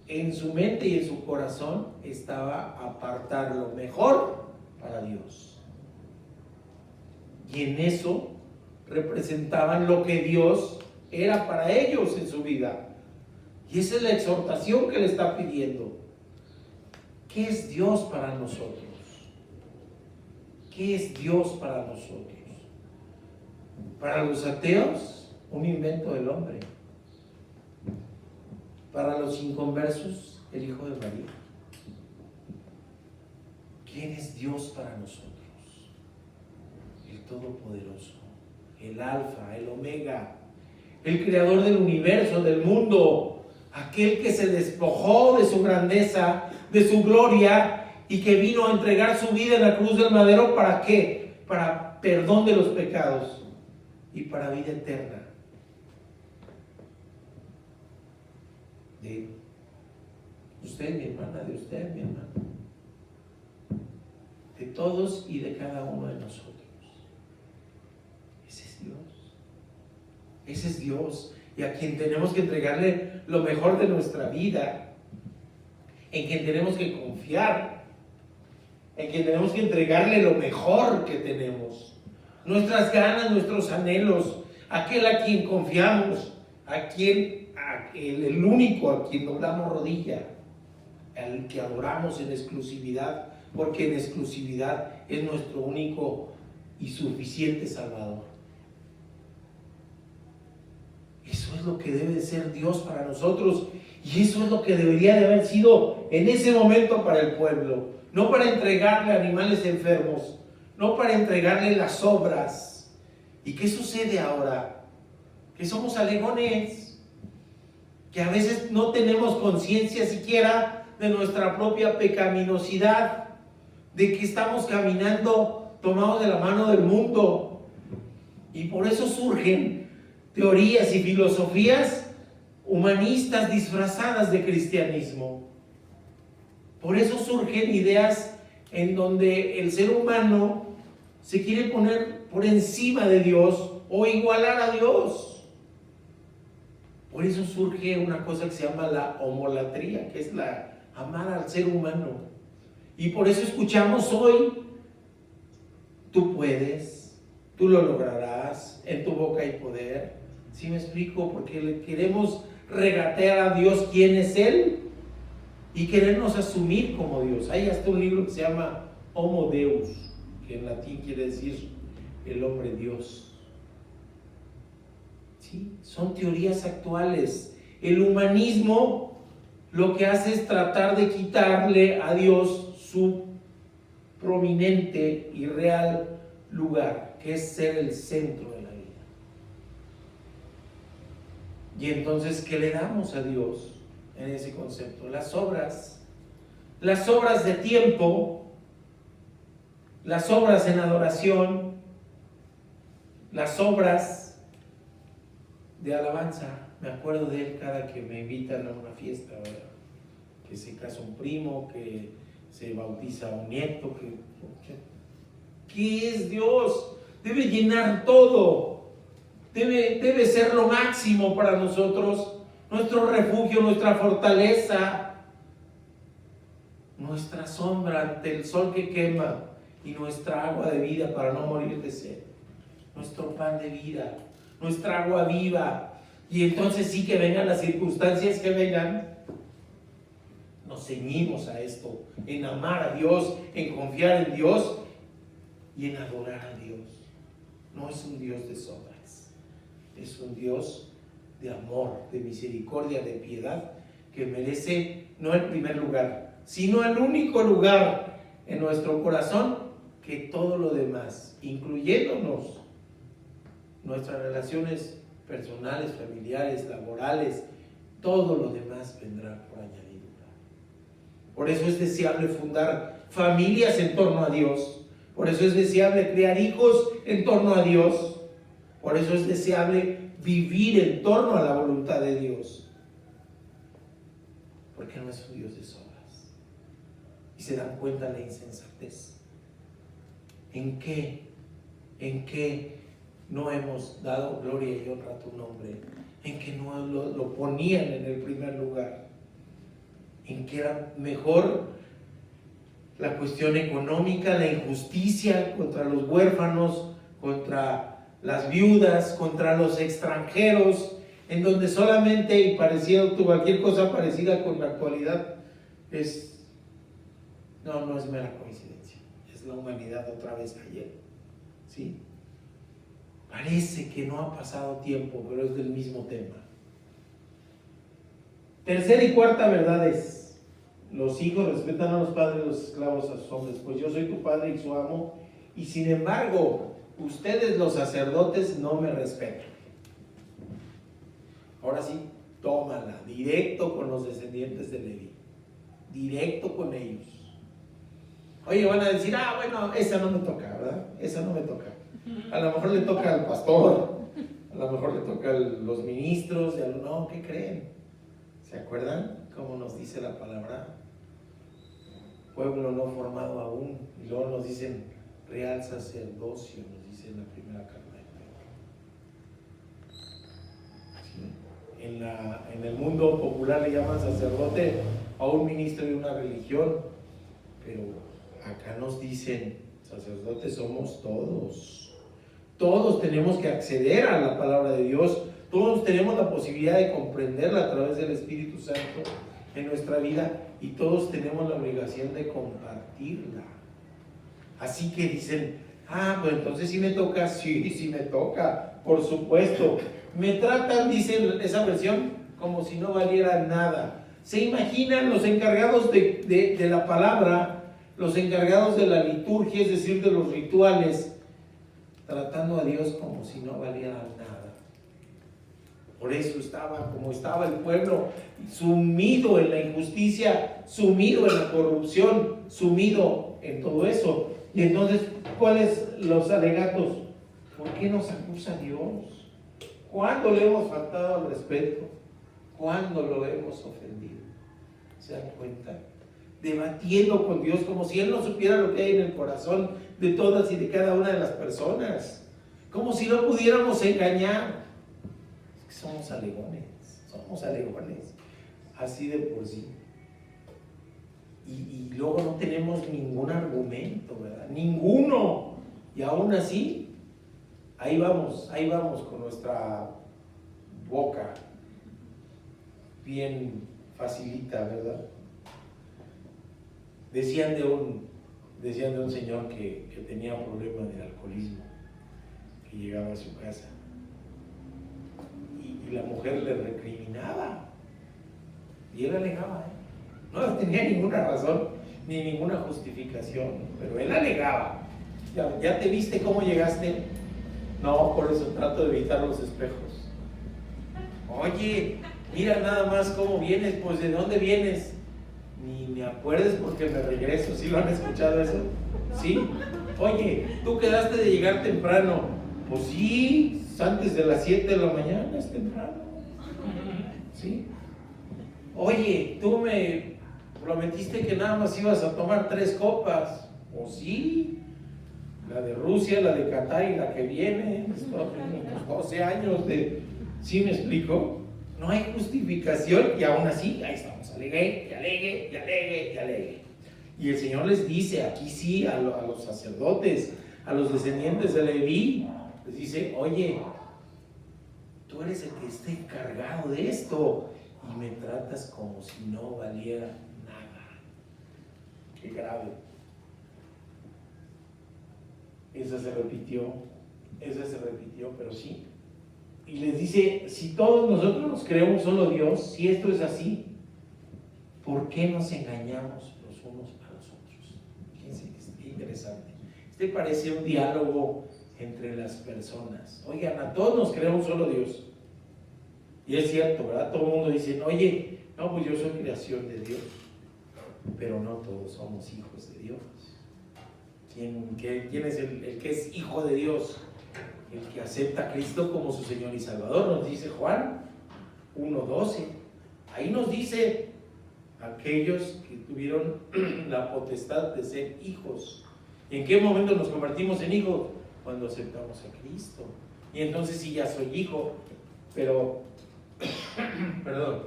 en su mente y en su corazón estaba apartar lo mejor para Dios. Y en eso representaban lo que Dios era para ellos en su vida. Y esa es la exhortación que le está pidiendo. ¿Qué es Dios para nosotros? ¿Qué es Dios para nosotros? Para los ateos, un invento del hombre. Para los inconversos, el Hijo de María. ¿Quién es Dios para nosotros? El Todopoderoso, el Alfa, el Omega, el Creador del universo, del mundo, aquel que se despojó de su grandeza, de su gloria, y que vino a entregar su vida en la cruz del madero. ¿Para qué? Para perdón de los pecados y para vida eterna. De usted, mi hermana, de usted, mi hermano, de todos y de cada uno de nosotros. Ese es Dios. Ese es Dios, y a quien tenemos que entregarle lo mejor de nuestra vida, en quien tenemos que confiar, en quien tenemos que entregarle lo mejor que tenemos, nuestras ganas, nuestros anhelos, aquel a quien confiamos, el único a quien doblamos rodilla, al que adoramos en exclusividad, porque en exclusividad es nuestro único y suficiente Salvador. Eso es lo que debe de ser Dios para nosotros, y eso es lo que debería de haber sido en ese momento para el pueblo. No para entregarle animales enfermos, no para entregarle las obras. ¿Y qué sucede ahora? Que somos alegones, que a veces no tenemos conciencia siquiera de nuestra propia pecaminosidad, de que estamos caminando tomados de la mano del mundo, y por eso surgen teorías y filosofías humanistas disfrazadas de cristianismo. Por eso surgen ideas en donde el ser humano se quiere poner por encima de Dios o igualar a Dios. Por eso surge una cosa que se llama la homolatría, que es la amar al ser humano. Y por eso escuchamos hoy: tú puedes, tú lo lograrás, en tu boca hay poder. ¿Sí me explico? Porque le queremos regatear a Dios quién es Él. y querernos asumir como Dios. Hay hasta un libro que se llama Homo Deus, que en latín quiere decir el hombre Dios. ¿Sí? Son teorías actuales. El humanismo lo que hace es tratar de quitarle a Dios su prominente y real lugar, que es ser el centro de la vida. Y entonces, ¿qué le damos a Dios en ese concepto? Las obras de tiempo, las obras en adoración, las obras de alabanza. Me acuerdo de él cada que me invitan a una fiesta, ¿verdad? Que se casa un primo, que se bautiza un nieto, ¿qué es Dios? Debe llenar todo, debe ser lo máximo para nosotros, nuestro refugio, nuestra fortaleza, nuestra sombra ante el sol que quema y nuestra agua de vida para no morir de sed, nuestro pan de vida, nuestra agua viva. Y entonces sí, que vengan las circunstancias que vengan, nos ceñimos a esto, en amar a Dios, en confiar en Dios y en adorar a Dios. No es un Dios de obras, es un Dios de amor, de misericordia, de piedad, que merece no el primer lugar, sino el único lugar en nuestro corazón, que todo lo demás, incluyéndonos nuestras relaciones personales, familiares, laborales, todo lo demás vendrá por añadidura. Por eso es deseable fundar familias en torno a Dios, por eso es deseable criar hijos en torno a Dios, por eso es deseable vivir en torno a la voluntad de Dios, porque no es un Dios de obras. Y se dan cuenta la insensatez. ¿En qué no hemos dado gloria y honra a tu nombre? En que no lo ponían en el primer lugar, en que era mejor la cuestión económica, la injusticia contra los huérfanos, contra las viudas, contra los extranjeros, en donde solamente, y pareciera cualquier cosa parecida con la actualidad, no es mera coincidencia, es la humanidad otra vez ayer, ¿sí? Parece que no ha pasado tiempo, pero es del mismo tema. Tercera y cuarta verdades. Los hijos respetan a los padres, los esclavos a sus hombres, pues yo soy tu padre y su amo, y sin embargo, ustedes los sacerdotes no me respetan. Ahora sí, tómala, directo con los descendientes de Leví, directo con ellos. Oye, van a decir, bueno, esa no me toca, ¿verdad? Esa no me toca. A lo mejor le toca al pastor, a lo mejor le toca a los ministros, no, ¿qué creen? ¿Se acuerdan cómo nos dice la palabra? Pueblo no formado aún, y luego nos dicen real sacerdocio, nos dice en la primera carta de Pedro. ¿Sí? En el mundo popular le llaman sacerdote a un ministro de una religión, pero acá nos dicen sacerdotes somos todos. Todos tenemos que acceder a la palabra de Dios, todos tenemos la posibilidad de comprenderla a través del Espíritu Santo en nuestra vida, y todos tenemos la obligación de compartirla. Así que dicen, pues entonces sí me toca, sí me toca, por supuesto. Me tratan, dice esa versión, como si no valiera nada. ¿Se imaginan los encargados de la palabra, los encargados de la liturgia, es decir, de los rituales, tratando a Dios como si no valiera nada? Por eso estaba como estaba el pueblo, sumido en la injusticia, sumido en la corrupción, sumido en todo eso. Y entonces, ¿cuáles los alegatos? ¿Por qué nos acusa Dios? ¿Cuándo le hemos faltado al respeto? ¿Cuándo lo hemos ofendido? ¿Se dan cuenta? Debatiendo con Dios como si Él no supiera lo que hay en el corazón de todas y de cada una de las personas, como si no pudiéramos engañar. Es que somos alegones, así de por sí. Y luego no tenemos ningún argumento, ¿verdad? Ninguno. Y aún así, ahí vamos con nuestra boca bien facilita, ¿verdad? Decían de un señor que tenía problemas de alcoholismo, que llegaba a su casa y la mujer le recriminaba y él alegaba, no tenía ninguna razón ni ninguna justificación, pero él alegaba. ¿Ya te viste cómo llegaste? No, por eso trato de evitar los espejos. Oye, mira nada más cómo vienes, pues ¿de dónde vienes? Ni me acuerdes porque me regreso. ¿Sí lo han escuchado eso? ¿Sí? Oye, tú quedaste de llegar temprano. Pues sí, antes de las 7 de la mañana es temprano. ¿Sí? Oye, tú me prometiste que nada más ibas a tomar 3 copas. Pues sí, la de Rusia, la de Qatar y la que viene, después de 12 años de... ¿Sí me explico? No hay justificación y aún así, ahí estamos, alegue. Y el Señor les dice, aquí sí, a los sacerdotes, a los descendientes de Leví, les dice, oye, tú eres el que está encargado de esto y me tratas como si no valiera nada. Qué grave. Esa se repitió, pero sí. Y les dice, si todos nosotros nos creemos solo Dios, si esto es así, ¿por qué nos engañamos los unos a los otros? Fíjense, es interesante. Este parece un diálogo entre las personas. Oigan, a todos nos creemos solo Dios. Y es cierto, ¿verdad? Todo el mundo dice, oye, no, pues yo soy creación de Dios. Pero no todos somos hijos de Dios. ¿Quién es el que es hijo de Dios? El que acepta a Cristo como su Señor y Salvador, nos dice Juan 1:12. Ahí nos dice aquellos que tuvieron la potestad de ser hijos. ¿Y en qué momento nos convertimos en hijos? Cuando aceptamos a Cristo. Y entonces sí, ya soy hijo, pero, perdón,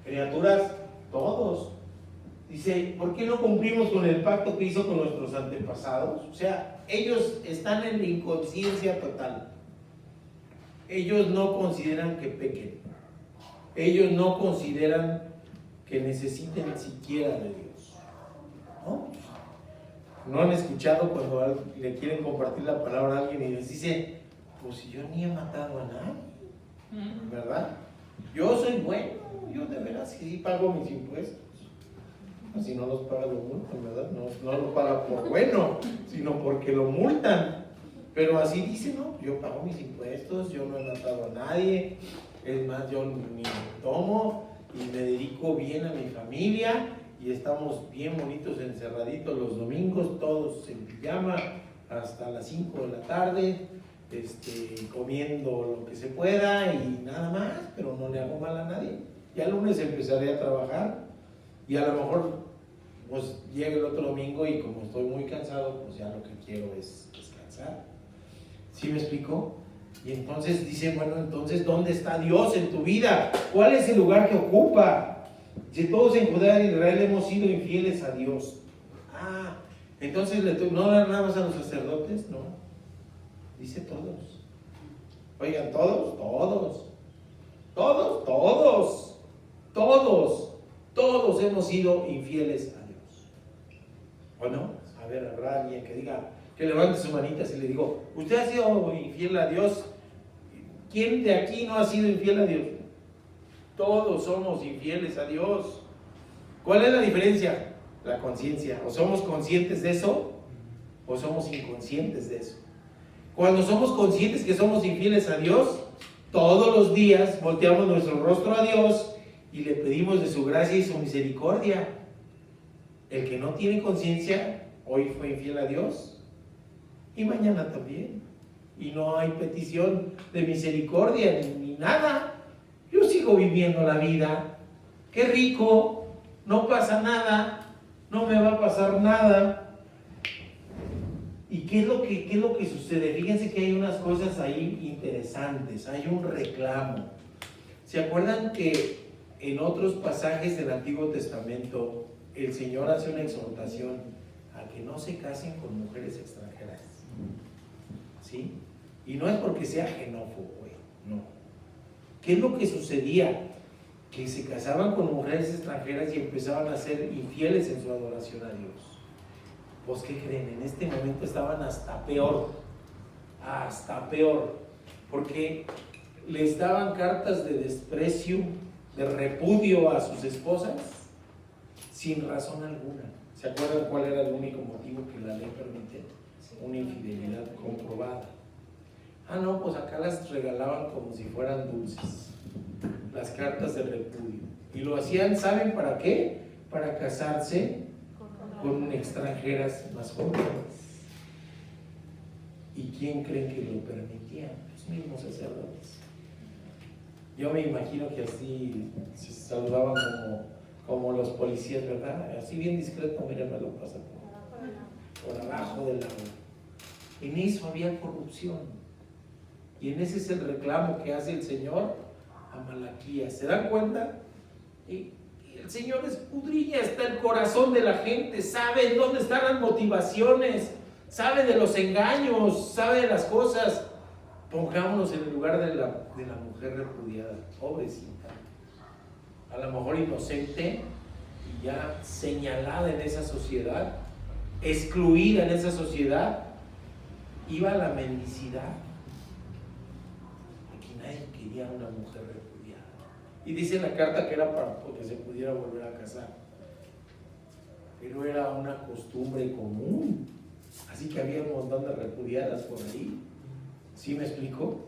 criaturas, todos. Dice, ¿por qué no cumplimos con el pacto que hizo con nuestros antepasados? O sea, ellos están en la inconsciencia total. Ellos no consideran que pequen. Ellos no consideran que necesiten siquiera de Dios. ¿No han escuchado cuando le quieren compartir la palabra a alguien y les dice, pues yo ni he matado a nadie, ¿verdad? Yo soy bueno, yo de veras sí pago mis impuestos. Si no los paga lo multan, ¿verdad? No lo paga por bueno, sino porque lo multan. Pero así dice, no, yo pago mis impuestos, yo no he matado a nadie, es más, yo ni me tomo y me dedico bien a mi familia y estamos bien bonitos encerraditos los domingos, todos en pijama hasta las 5 de la tarde, comiendo lo que se pueda y nada más, pero no le hago mal a nadie. Ya el lunes empezaré a trabajar y a lo mejor pues llega el otro domingo y como estoy muy cansado, pues ya lo que quiero es descansar. ¿Sí me explico? Y entonces dicen, bueno, entonces ¿dónde está Dios en tu vida? ¿Cuál es el lugar que ocupa? Si todos en Judea y Israel hemos sido infieles a Dios. Entonces no nada más a los sacerdotes, no. Dice todos. Oigan, todos hemos sido infieles a Dios. ¿O no? A ver, habrá alguien que diga, que levante su manita si le digo, ¿usted ha sido infiel a Dios? ¿Quién de aquí no ha sido infiel a Dios? Todos somos infieles a Dios. ¿Cuál es la diferencia? La conciencia. O somos conscientes de eso, o somos inconscientes de eso. Cuando somos conscientes que somos infieles a Dios, todos los días volteamos nuestro rostro a Dios y le pedimos de su gracia y su misericordia. El que no tiene conciencia, hoy fue infiel a Dios y mañana también. Y no hay petición de misericordia ni nada. Yo sigo viviendo la vida. Qué rico, no pasa nada, no me va a pasar nada. ¿Y qué es lo que sucede? Fíjense que hay unas cosas ahí interesantes, hay un reclamo. ¿Se acuerdan que en otros pasajes del Antiguo Testamento el Señor hace una exhortación a que no se casen con mujeres extranjeras? ¿Sí? Y no es porque sea xenófobo, no. ¿Qué es lo que sucedía? que se casaban con mujeres extranjeras y empezaban a ser infieles en su adoración a Dios. Pues, ¿qué creen? En este momento estaban hasta peor, porque les daban cartas de desprecio, de repudio a sus esposas, sin razón alguna. ¿Se acuerdan cuál era el único motivo que la ley permite? Una infidelidad comprobada. No, pues acá las regalaban como si fueran dulces, las cartas de repudio. Y lo hacían, ¿saben para qué? Para casarse con extranjeras más jóvenes. ¿Y quién creen que lo permitía? Los mismos sacerdotes. Yo me imagino que así se saludaban como los policías, ¿verdad? Así bien discreto, mira, me lo pasa por abajo del agua. En eso había corrupción. Y en ese es el reclamo que hace el Señor a Malaquías. ¿Se dan cuenta? Y el Señor escudriña hasta el corazón de la gente, sabe dónde están las motivaciones, sabe de los engaños, sabe de las cosas. Pongámonos en el lugar de la mujer repudiada, pobrecita, a lo mejor inocente y ya señalada en esa sociedad, excluida en esa sociedad, iba a la mendicidad, porque nadie quería una mujer repudiada. Y dice en la carta que era para que se pudiera volver a casar, pero era una costumbre común, así que había un montón de repudiadas por ahí. ¿Sí me explico?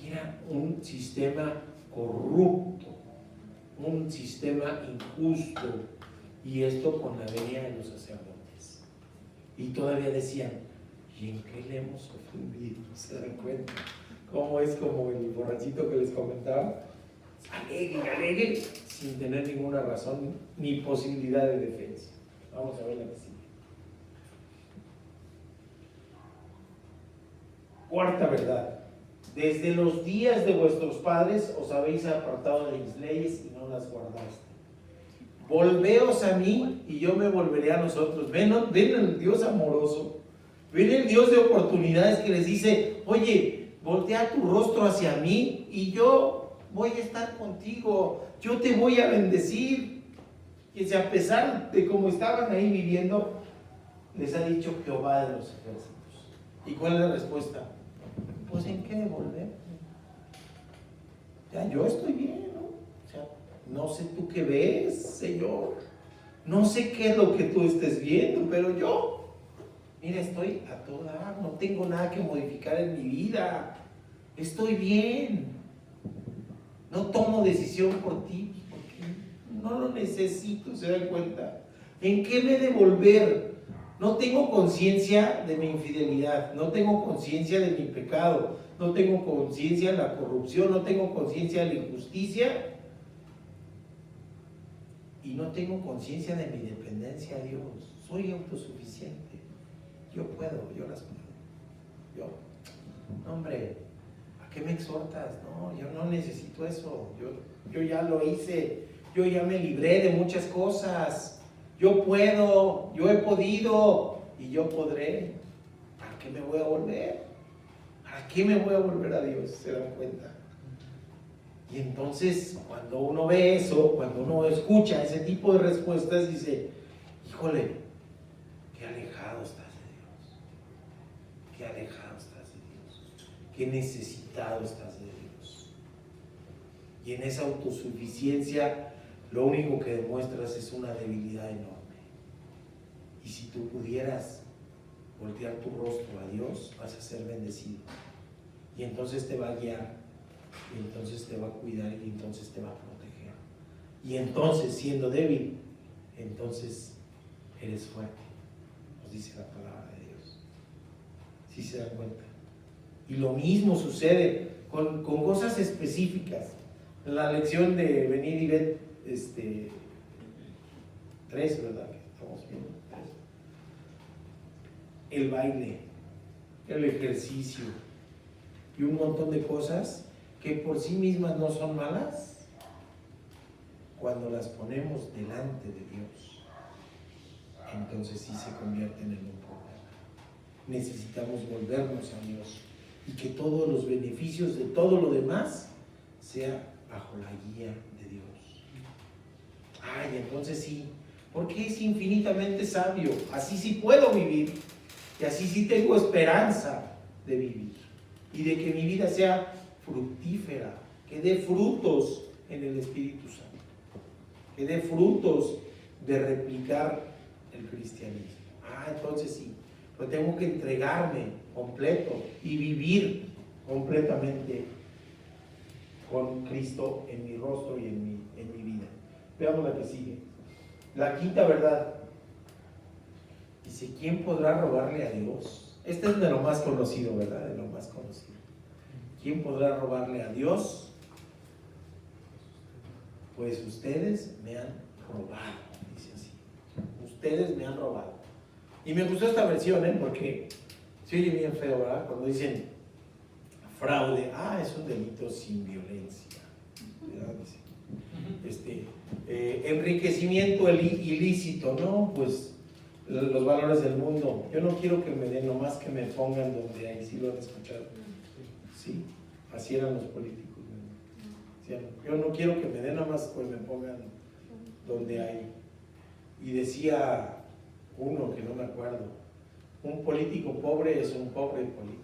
Era un sistema corrupto, un sistema injusto, y esto con la venida de los sacerdotes. Y todavía decían, ¿y en qué le hemos ofendido? ¿Se dan cuenta? ¿Cómo es como el borrachito que les comentaba? Alegue, sin tener ninguna razón ni posibilidad de defensa. Vamos a ver la que sigue. Cuarta verdad. Desde los días de vuestros padres os habéis apartado de mis leyes y no las guardaste. Volveos a mí y yo me volveré a nosotros. Ven el Dios amoroso. Ven el Dios de oportunidades que les dice, oye, voltea tu rostro hacia mí y yo voy a estar contigo. Yo te voy a bendecir. Y si a pesar de cómo estaban ahí viviendo, les ha dicho Jehová de los ejércitos. ¿Y cuál es la respuesta? Pues ¿en qué devolver? Ya yo estoy bien, ¿no? O sea, no sé tú qué ves, Señor. No sé qué es lo que tú estés viendo, pero yo, mira, estoy a todo dar, no tengo nada que modificar en mi vida. Estoy bien. No tomo decisión por ti, porque no lo necesito, ¿se dan cuenta? ¿En qué me devolver? No tengo conciencia de mi infidelidad, no tengo conciencia de mi pecado, no tengo conciencia de la corrupción, no tengo conciencia de la injusticia y no tengo conciencia de mi dependencia a Dios. Soy autosuficiente, yo puedo, yo las puedo. No, hombre, ¿a qué me exhortas? No, yo no necesito eso, yo ya lo hice, yo ya me libré de muchas cosas. Yo puedo, yo he podido y yo podré. ¿Para qué me voy a volver? ¿Para qué me voy a volver a Dios? ¿Se dan cuenta? Y entonces, cuando uno ve eso, cuando uno escucha ese tipo de respuestas, dice, híjole, qué alejado estás de Dios. Qué alejado estás de Dios. Qué necesitado estás de Dios. Y en esa autosuficiencia, lo único que demuestras es una debilidad enorme. Y si tú pudieras voltear tu rostro a Dios, vas a ser bendecido. Y entonces te va a guiar, y entonces te va a cuidar, y entonces te va a proteger. Y entonces, siendo débil, entonces eres fuerte. Nos dice la palabra de Dios. ¿Sí se dan cuenta? Y lo mismo sucede con cosas específicas. En la lección de venir y ver 3, ¿verdad? Que estamos viendo 3. El baile, el ejercicio y un montón de cosas que por sí mismas no son malas cuando las ponemos delante de Dios. Entonces sí se convierten en un problema. Necesitamos volvernos a Dios y que todos los beneficios de todo lo demás sea bajo la guía de Dios. Ay, entonces sí, porque es infinitamente sabio. Así sí puedo vivir y así sí tengo esperanza de vivir y de que mi vida sea fructífera, que dé frutos en el Espíritu Santo, que dé frutos de replicar el cristianismo. Entonces sí, pero tengo que entregarme completo y vivir completamente con Cristo en mi rostro y en mi vida. Veamos la que sigue. La quinta verdad. Dice, ¿quién podrá robarle a Dios? Este es de lo más conocido, ¿verdad? De lo más conocido. ¿Quién podrá robarle a Dios? Pues ustedes me han robado, dice así. Ustedes me han robado. Y me gustó esta versión, porque se oye bien feo, ¿verdad? Cuando dicen fraude, es un delito sin violencia, ¿verdad? Enriquecimiento ilícito, ¿no? Pues los valores del mundo. Yo no quiero que me den, nomás que me pongan donde hay. ¿Sí lo han escuchado? Sí, así eran los políticos, ¿no? Decían, yo no quiero que me den, nomás que me pongan donde hay. Y decía uno, que no me acuerdo, un político pobre es un pobre político.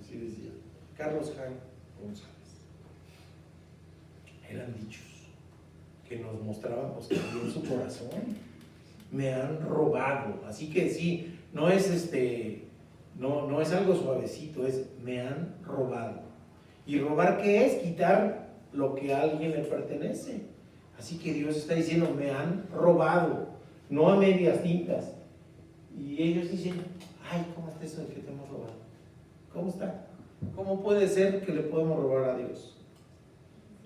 Así decía Carlos Jaime González. Eran dichos que nos mostraban pues, que en su corazón me han robado. Así que sí, no es no es algo suavecito, es me han robado. ¿Y robar qué es? Quitar lo que a alguien le pertenece. Así que Dios está diciendo, me han robado, no a medias tintas. Y ellos dicen, ¿cómo está eso de que te hemos robado? ¿Cómo está? ¿Cómo puede ser que le podemos robar a Dios?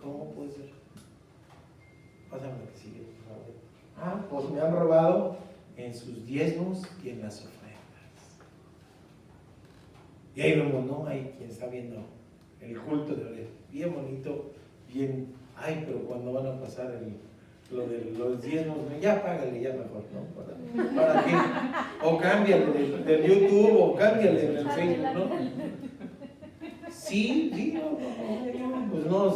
¿Cómo puede ser? Pásame lo que sigue, por favor. Pues me han robado en sus diezmos y en las ofrendas. Y ahí vemos, ¿no? Hay quien está viendo el culto de hoy, bien bonito, bien, pero cuando van a pasar lo de los diezmos, ya págale, ya mejor, ¿no? ¿Para qué? O cámbiale del YouTube, o cámbiale del Facebook, ¿no? Sí, no, pues no,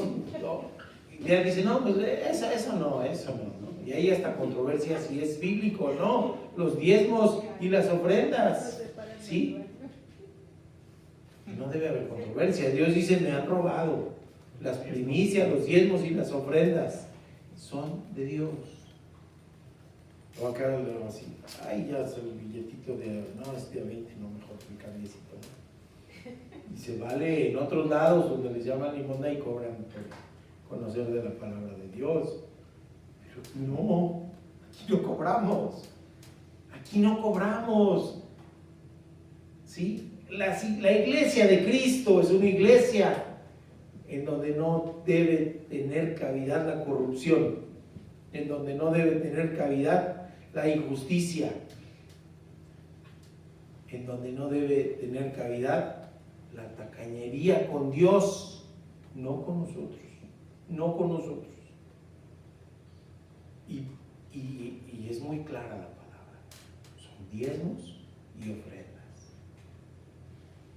Y ya dice, no, pues eso no, ¿no? Y ahí hasta controversia si es bíblico o no, los diezmos y las ofrendas, ¿sí? No debe haber controversia. Dios dice, me han robado. Las primicias, los diezmos y las ofrendas son de Dios. O acá lo así, ya es el billetito es de 20, no, mejor que el cambiecito. Y se vale en otros lados donde les llaman limosna y cobran por conocer de la palabra de Dios. Pero no, aquí no cobramos. Aquí no cobramos. ¿Sí? La iglesia de Cristo es una iglesia en donde no debe tener cavidad la corrupción, en donde no debe tener cavidad la injusticia, en donde no debe tener cavidad la tacañería con Dios, no con nosotros, no con nosotros. Y es muy clara la palabra, son diezmos y ofrendas,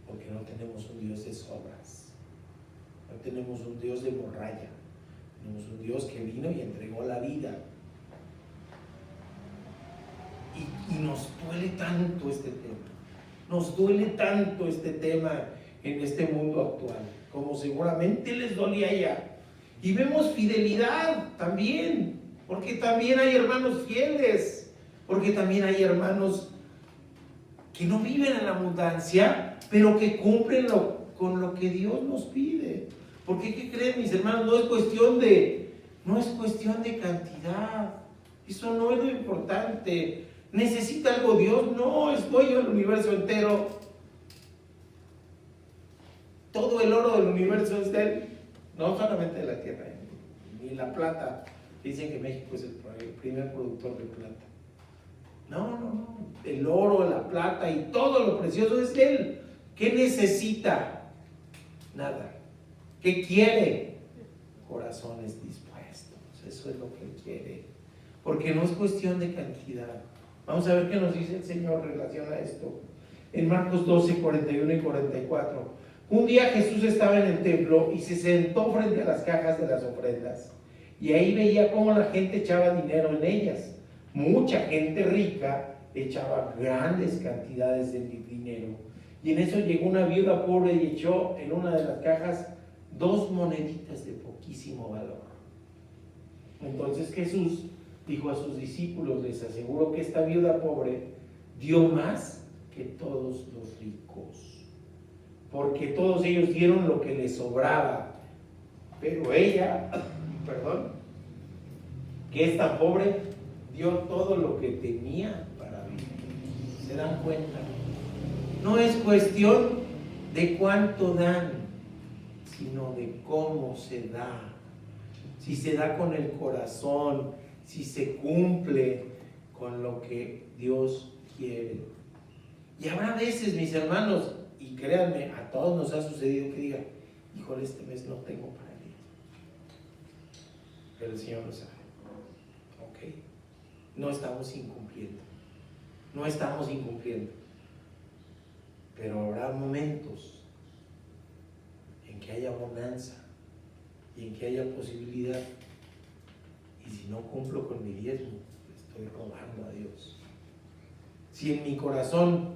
porque no tenemos un Dios de sobras, no tenemos un Dios de morralla, tenemos un Dios que vino y entregó la vida. Y nos duele tanto este tema, nos duele tanto este tema en este mundo actual, como seguramente les dolía ya. Y vemos fidelidad también, porque también hay hermanos fieles, porque también hay hermanos que no viven en la abundancia, pero que cumplen con lo que Dios nos pide. Porque, ¿qué creen, mis hermanos? No es cuestión de cantidad, eso no es lo importante. ¿Necesita algo Dios? No, es dueño del universo entero. Todo el oro del universo es de Él, no solamente de la tierra, ni la plata. Dicen que México es el primer productor de plata. No. El oro, la plata y todo lo precioso es de Él. ¿Qué necesita? Nada. ¿Qué quiere? Corazones dispuestos. Eso es lo que Él quiere. Porque no es cuestión de cantidad. Vamos a ver qué nos dice el Señor en relación a esto. En Marcos 12, 41 y 44. Un día Jesús estaba en el templo y se sentó frente a las cajas de las ofrendas. y ahí veía cómo la gente echaba dinero en ellas. Mucha gente rica echaba grandes cantidades de dinero. Y en eso llegó una viuda pobre y echó en una de las cajas 2 moneditas de poquísimo valor. Entonces Jesús dijo a sus discípulos, les aseguro que esta viuda pobre dio más que todos los ricos, porque todos ellos dieron lo que les sobraba, pero ella, que es tan pobre, dio todo lo que tenía para vivir. ¿Se dan cuenta? No es cuestión de cuánto dan, sino de cómo se da. Si se da con el corazón, si se cumple con lo que Dios quiere. Y habrá veces, mis hermanos, y créanme, a todos nos ha sucedido que digan, híjole, este mes no tengo para ir. Pero el Señor lo sabe. Ok. No estamos incumpliendo. No estamos incumpliendo. Pero habrá momentos en que haya bonanza y en que haya posibilidad. Y si no cumplo con mi diezmo, estoy robando a Dios. Si en mi corazón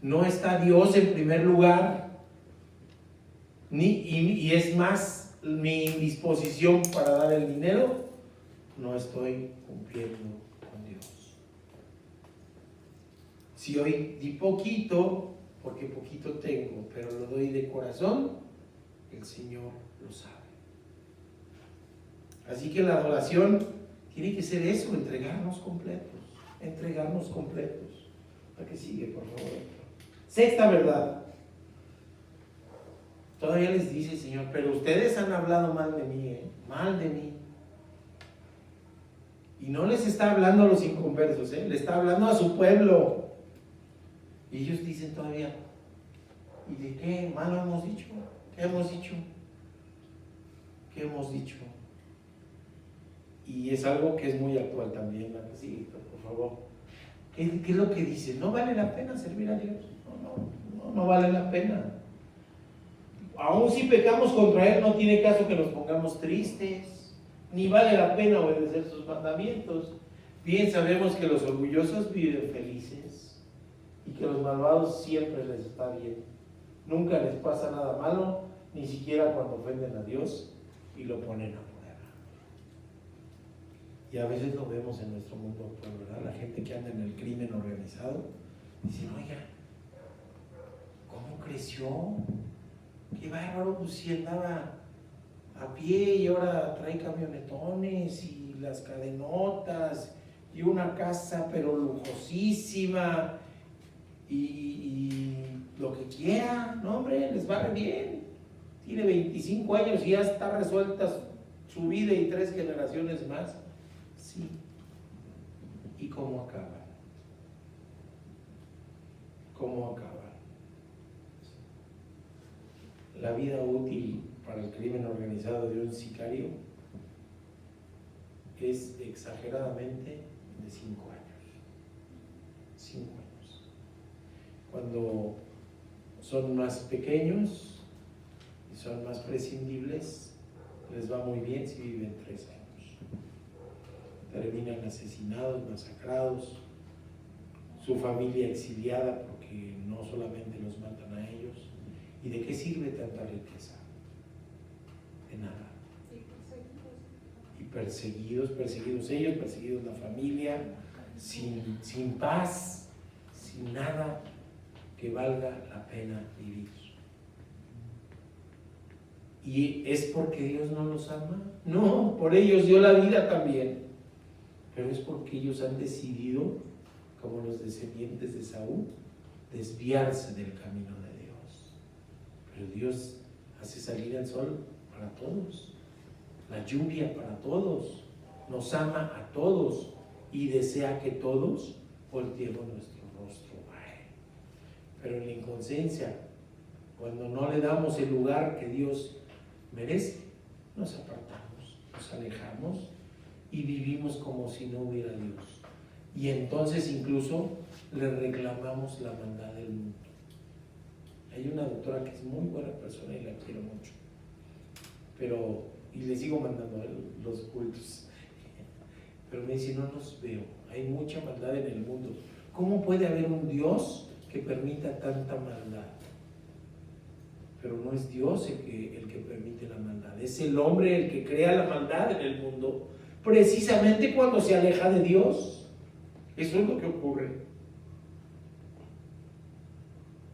no está Dios en primer lugar, y es más mi indisposición para dar el dinero, no estoy cumpliendo con Dios. Si hoy di poquito, porque poquito tengo, pero lo doy de corazón, el Señor lo sabe. Así que la adoración tiene que ser eso, entregarnos completos. ¿A qué sigue, por favor? Sexta verdad. Todavía les dice el Señor, pero ustedes han hablado mal de mí, mal de mí. Y no les está hablando a los inconversos, le está hablando a su pueblo. Y ellos dicen todavía, ¿y de qué malo hemos dicho? ¿Qué hemos dicho? ¿Qué hemos dicho? Y es algo que es muy actual también, ¿no? Sí, por favor. ¿Qué es lo que dice? ¿No vale la pena servir a Dios? No vale la pena. Aún si pecamos contra Él, no tiene caso que nos pongamos tristes, ni vale la pena obedecer sus mandamientos. Bien sabemos que los orgullosos viven felices y que los malvados siempre les está bien. Nunca les pasa nada malo, ni siquiera cuando ofenden a Dios y lo ponen a prueba. Y a veces lo vemos en nuestro mundo actual, ¿verdad? La gente que anda en el crimen organizado dice, oiga, ¿cómo creció? Qué bárbaro, pues si andaba a pie y ahora trae camionetones y las cadenotas y una casa pero lujosísima y lo que quiera, no hombre, les va re bien. Tiene 25 años y ya está resuelta su vida y 3 generaciones más. Sí. ¿Y cómo acaban? ¿Cómo acaban? La vida útil para el crimen organizado de un sicario es exageradamente de 5 años. 5 años. Cuando son más pequeños y son más prescindibles, les va muy bien si viven 3 años. Terminan asesinados, masacrados, su familia exiliada porque no solamente los matan a ellos. ¿Y de qué sirve tanta riqueza? De nada. Y perseguidos ellos, perseguidos la familia, sin paz, sin nada que valga la pena vivir. ¿Y es porque Dios no los ama? No, por ellos dio la vida también. Pero es porque ellos han decidido, como los descendientes de Saúl, desviarse del camino de Dios. Pero Dios hace salir el sol para todos, la lluvia para todos, nos ama a todos y desea que todos volteemos nuestro rostro a Él. Pero en la inconsciencia, cuando no le damos el lugar que Dios merece, nos apartamos, nos alejamos y vivimos como si no hubiera Dios. Y entonces incluso le reclamamos la maldad del mundo. Hay una doctora que es muy buena persona y la quiero mucho, pero y le sigo mandando los cultos. Pero me dice, no los veo, hay mucha maldad en el mundo. ¿Cómo puede haber un Dios que permita tanta maldad? Pero no es Dios el que permite la maldad, es el hombre el que crea la maldad en el mundo, precisamente cuando se aleja de Dios. Eso es lo que ocurre.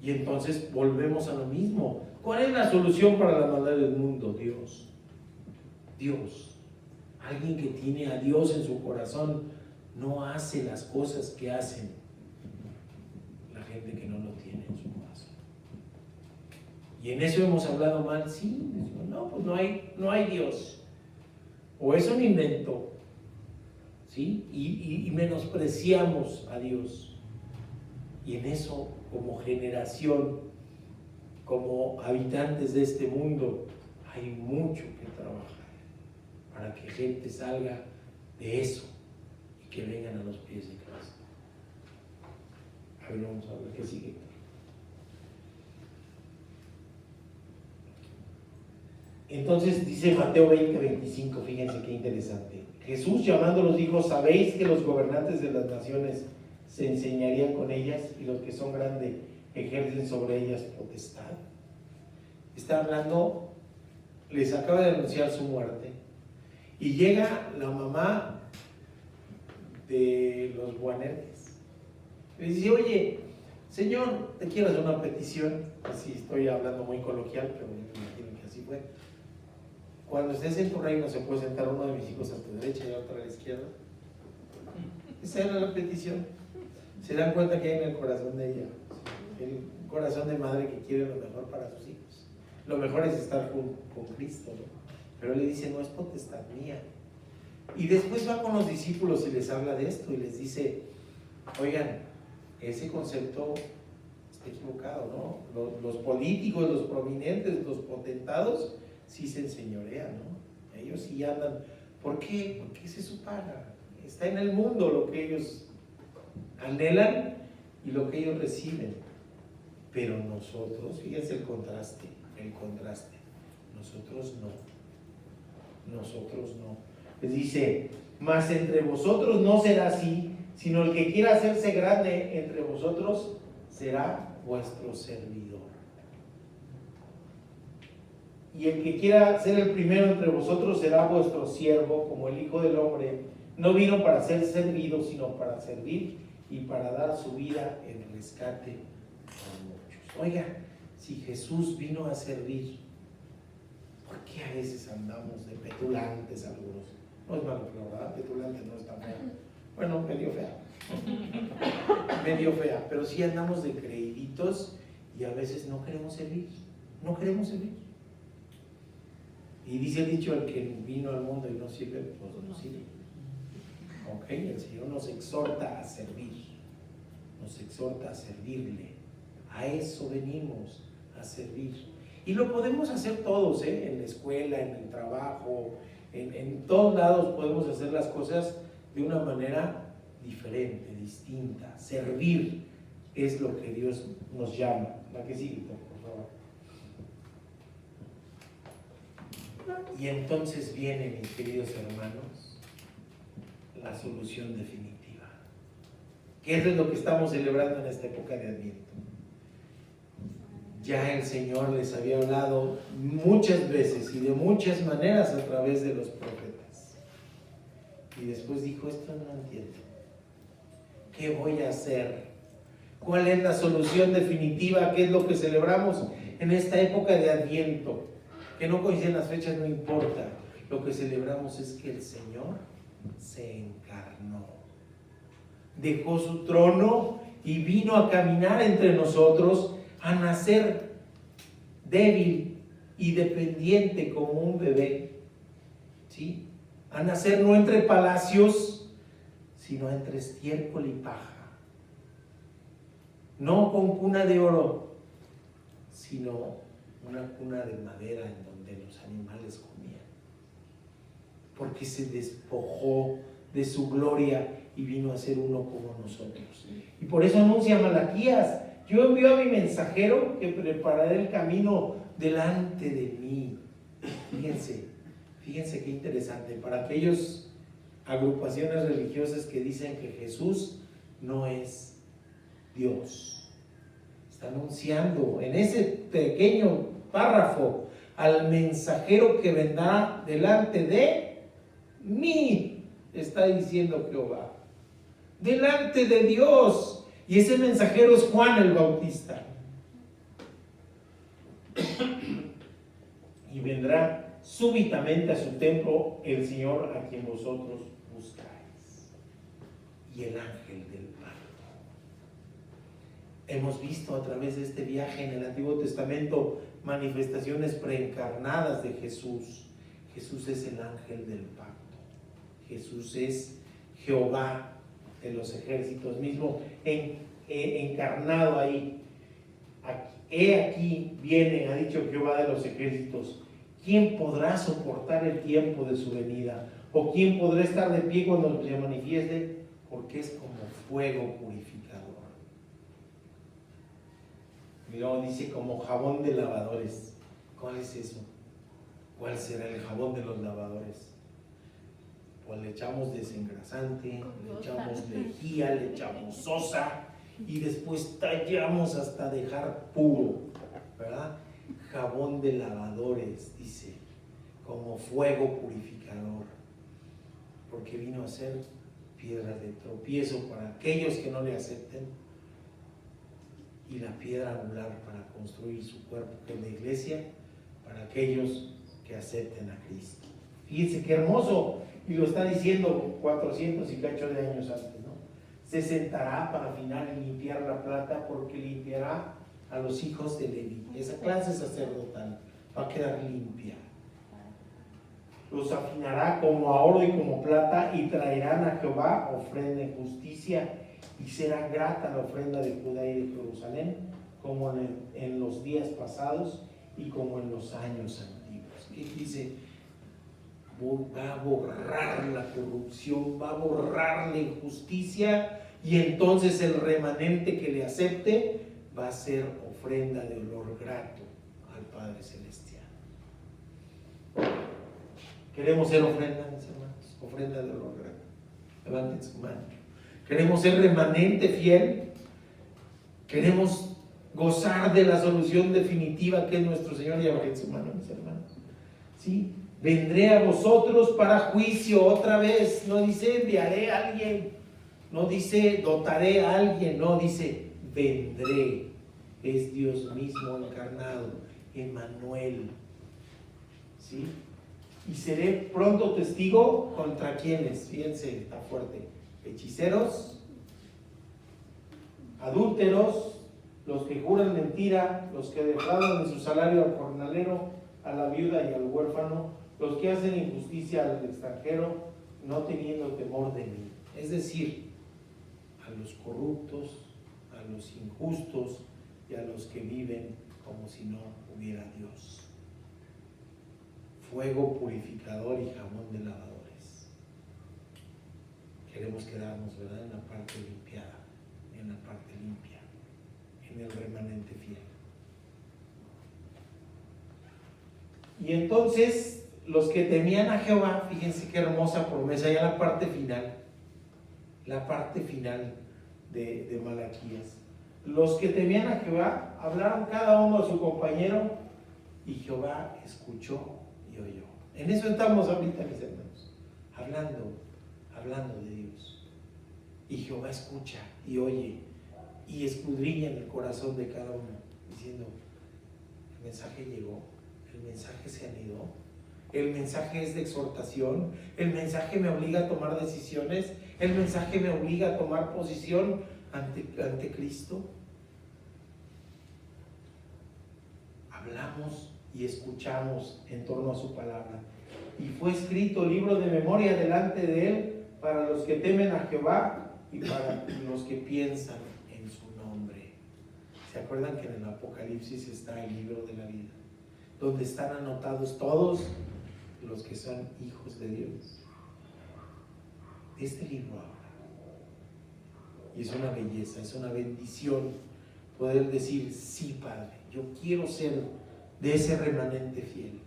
Y entonces volvemos a lo mismo. ¿Cuál es la solución para la maldad del mundo? Dios. Dios. Alguien que tiene a Dios en su corazón no hace las cosas que hacen la gente que no lo tiene en su corazón. Y en eso hemos hablado mal. Sí, no, pues no hay Dios. O es un invento. ¿Sí? Y menospreciamos a Dios. Y en eso, como generación, como habitantes de este mundo, hay mucho que trabajar para que gente salga de eso y que vengan a los pies de Cristo. A ver, vamos a ver qué sigue. Entonces dice Mateo 20:25, fíjense qué interesante. Jesús llamándolos dijo, ¿sabéis que los gobernantes de las naciones se enseñarían con ellas y los que son grandes ejercen sobre ellas potestad? Está hablando, les acaba de anunciar su muerte y llega la mamá de los Boanerges. Le dice, oye, Señor, te quiero hacer una petición. Así estoy hablando muy coloquial, pero me imagino que así fue. Cuando estés en tu reino se puede sentar uno de mis hijos a tu derecha y otro a la izquierda. Esa era la petición. Se dan cuenta que hay en el corazón de ella, el corazón de madre que quiere lo mejor para sus hijos. Lo mejor es estar con Cristo, ¿no? Pero le dice, no es potestad mía. Y después va con los discípulos y les habla de esto y les dice, oigan, ese concepto está equivocado, ¿no? Los políticos, los prominentes, los potentados, sí se enseñorean, ¿no? Ellos sí andan. ¿Por qué? Porque esa es su paga. Está en el mundo lo que ellos anhelan y lo que ellos reciben. Pero nosotros, fíjense el contraste, nosotros no. Les dice, mas entre vosotros no será así, sino el que quiera hacerse grande entre vosotros será vuestro servidor. Y el que quiera ser el primero entre vosotros será vuestro siervo, como el Hijo del Hombre no vino para ser servido, sino para servir y para dar su vida en rescate por muchos. Oiga, si Jesús vino a servir, ¿por qué a veces andamos de petulantes algunos? No es malo, pero la verdad, petulante no es tan fea. Bueno, medio fea, pero sí andamos de creíditos y a veces no queremos servir. Y dice el dicho, el que vino al mundo y no sirve, pues no sirve. Ok, el Señor nos exhorta a servir, nos exhorta a servirle. A eso venimos, a servir. Y lo podemos hacer todos, en la escuela, en el trabajo, en todos lados podemos hacer las cosas de una manera diferente, distinta. Servir es lo que Dios nos llama. La que sigue, por favor. Y entonces viene, mis queridos hermanos, la solución definitiva. ¿Qué es lo que estamos celebrando en esta época de Adviento? Ya el Señor les había hablado muchas veces y de muchas maneras a través de los profetas. Y después dijo, esto no entiendo. ¿Qué voy a hacer? ¿Cuál es la solución definitiva? ¿Qué es lo que celebramos en esta época de Adviento? Que no coinciden las fechas, no importa. Lo que celebramos es que el Señor se encarnó. Dejó su trono y vino a caminar entre nosotros, a nacer débil y dependiente como un bebé, ¿sí? A nacer no entre palacios, sino entre estiércol y paja. No con cuna de oro, sino una cuna de madera en donde los animales comían. Porque se despojó de su gloria y vino a ser uno como nosotros. Y por eso anuncia Malaquías, yo envío a mi mensajero que preparará el camino delante de mí. Fíjense qué interesante, para aquellos agrupaciones religiosas que dicen que Jesús no es Dios, está anunciando en ese pequeño párrafo al mensajero que vendrá delante de mí, está diciendo Jehová, delante de Dios, y ese mensajero es Juan el Bautista. Y vendrá súbitamente a su templo el Señor a quien vosotros buscáis, y el ángel del pacto. Hemos visto a través de este viaje en el Antiguo Testamento manifestaciones preencarnadas de Jesús. Jesús es el ángel del pacto. Jesús es Jehová de los ejércitos, mismo encarnado ahí. He aquí viene, ha dicho Jehová de los ejércitos. ¿Quién podrá soportar el tiempo de su venida? ¿O quién podrá estar de pie cuando se manifieste? Porque es como fuego purificador. Y luego dice como jabón de lavadores. ¿Cuál es eso? ¿Cuál será el jabón de los lavadores? Pues le echamos desengrasante, le echamos lejía, le echamos sosa y después tallamos hasta dejar puro, ¿verdad? Jabón de lavadores, dice, como fuego purificador, porque vino a ser piedra de tropiezo para aquellos que no le acepten y la piedra angular para construir su cuerpo, que es la iglesia, para aquellos que acepten a Cristo. Fíjense qué hermoso, y lo está diciendo 400 y cacho de años antes, ¿no? Se sentará para afinar y limpiar la plata, porque limpiará a los hijos de Leví. Esa clase sacerdotal va a quedar limpia. Los afinará como a oro y como plata, y traerán a Jehová ofrenda en justicia, y será grata la ofrenda de Judá y de Jerusalén, como en los días pasados y como en los años antiguos. ¿Qué dice? Va a borrar la corrupción, va a borrar la injusticia, y entonces el remanente que le acepte va a ser ofrenda de olor grato al Padre Celestial. ¿Queremos ser ofrenda, mis hermanos? Ofrenda de olor grato. Levanten su mano. ¿Queremos ser remanente fiel? ¿Queremos gozar de la solución definitiva que es nuestro Señor? Y abren su mano, mis hermanos. ¿Sí? Vendré a vosotros para juicio otra vez. No dice enviaré a alguien, no dice dotaré a alguien, no, dice vendré. Es Dios mismo encarnado, Emmanuel. ¿Sí? Y seré pronto testigo contra quienes, fíjense, está fuerte, hechiceros, adúlteros, los que juran mentira, los que defraudan de su salario al jornalero, a la viuda y al huérfano, los que hacen injusticia al extranjero, no teniendo temor de mí. Es decir, a los corruptos, a los injustos y a los que viven como si no hubiera Dios. Fuego purificador y jabón de lavadores. Queremos quedarnos, ¿verdad?, en la parte limpiada, en la parte limpia, en el remanente fiel. Y entonces los que temían a Jehová, fíjense qué hermosa promesa, ya la parte final de Malaquías. Los que temían a Jehová hablaron cada uno a su compañero, y Jehová escuchó y oyó. En eso estamos ahorita, mis hermanos, hablando de Dios. Y Jehová escucha y oye y escudriña en el corazón de cada uno, diciendo: el mensaje llegó, el mensaje se anidó, el mensaje es de exhortación, el mensaje me obliga a tomar decisiones, el mensaje me obliga a tomar posición ante Cristo. Hablamos y escuchamos en torno a su palabra. Y fue escrito libro de memoria delante de él para los que temen a Jehová y para los que piensan en su nombre. ¿Se acuerdan que en el Apocalipsis está el libro de la vida, donde están anotados todos los que son hijos de Dios? Este libro habla. Y es una belleza, es una bendición poder decir: sí, Padre, yo quiero ser de ese remanente fiel.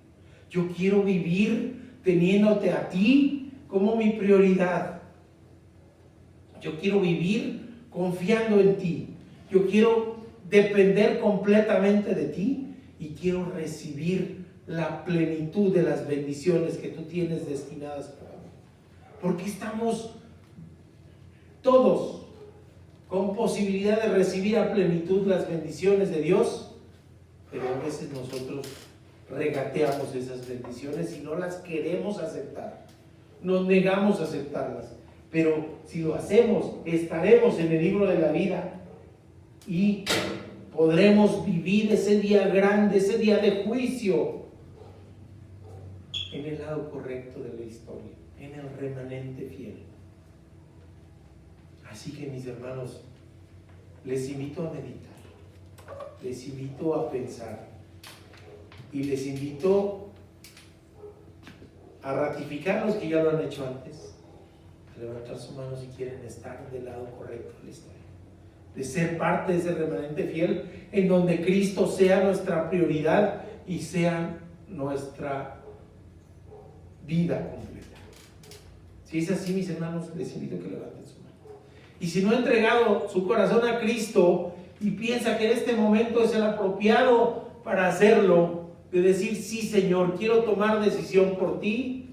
Yo quiero vivir teniéndote a ti como mi prioridad. Yo quiero vivir confiando en ti. Yo quiero depender completamente de ti y quiero recibir la plenitud de las bendiciones que tú tienes destinadas para mí. Porque estamos todos con posibilidad de recibir a plenitud las bendiciones de Dios, pero a veces nosotros regateamos esas bendiciones y no las queremos aceptar. Nos negamos a aceptarlas. Pero si lo hacemos, estaremos en el libro de la vida y podremos vivir ese día grande, ese día de juicio, en el lado correcto de la historia, en el remanente fiel. Así que, mis hermanos, les invito a meditar, les invito a pensar y les invito a ratificar los que ya lo han hecho antes, a levantar su mano si quieren estar del lado correcto de la historia, de ser parte de ese remanente fiel en donde Cristo sea nuestra prioridad y sea nuestra vida completa. Si es así, mis hermanos, les invito a que levanten su mano. Y si no ha entregado su corazón a Cristo y piensa que en este momento es el apropiado para hacerlo, de decir: sí, Señor, quiero tomar decisión por ti.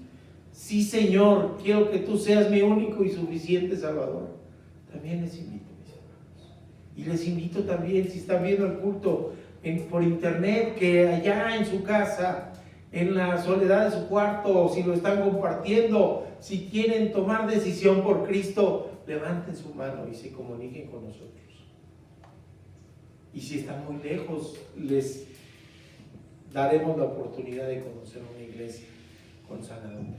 Sí, Señor, quiero que tú seas mi único y suficiente Salvador. También les invito, mis hermanos. Y les invito también, si están viendo el culto por internet, que allá en su casa, en la soledad de su cuarto, si lo están compartiendo, si quieren tomar decisión por Cristo, levanten su mano y se comuniquen con nosotros. Y si están muy lejos, les daremos la oportunidad de conocer una iglesia con sana doctrina.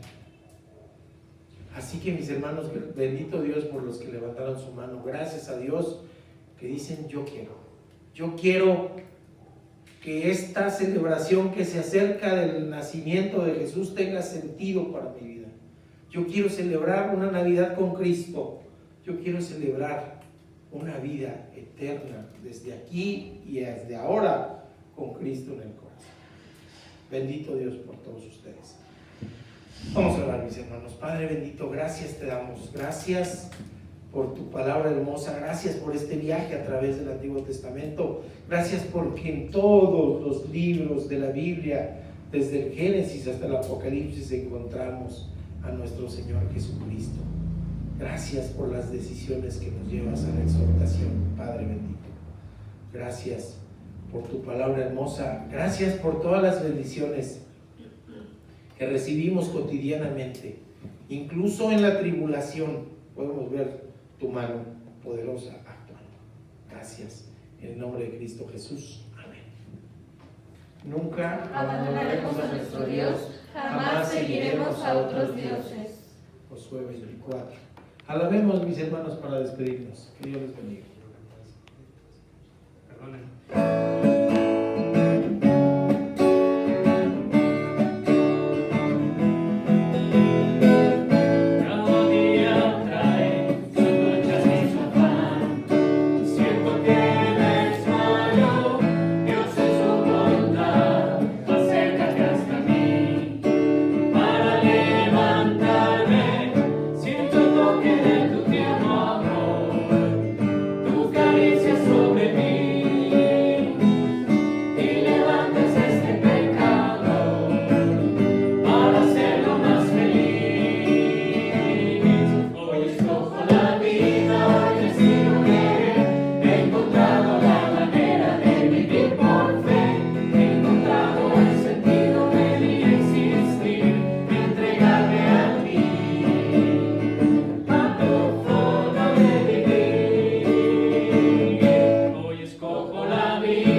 Así que, mis hermanos, bendito Dios por los que levantaron su mano. Gracias a Dios que dicen: yo quiero que esta celebración que se acerca del nacimiento de Jesús tenga sentido para mi vida. Yo quiero celebrar una Navidad con Cristo. Yo quiero celebrar una vida eterna desde aquí y desde ahora con Cristo en el corazón. Bendito Dios por todos ustedes. Vamos a orar, mis hermanos. Padre bendito, gracias te damos. Gracias por tu palabra hermosa. Gracias por este viaje a través del Antiguo Testamento. Gracias porque en todos los libros de la Biblia, desde el Génesis hasta el Apocalipsis, encontramos a nuestro Señor Jesucristo. Gracias por las decisiones que nos llevas a la exhortación, Padre bendito. Gracias por tu palabra hermosa. Gracias por todas las bendiciones que recibimos cotidianamente. Incluso en la tribulación podemos ver tu mano poderosa actuando. Gracias. En el nombre de Cristo Jesús. Amén. Nunca abandonaremos a nuestro Dios, jamás seguiremos a otros dioses. Josué 24. Alabemos, mis hermanos, para despedirnos. Que Dios les bendiga. Perdonen. Hoy escojo la vida.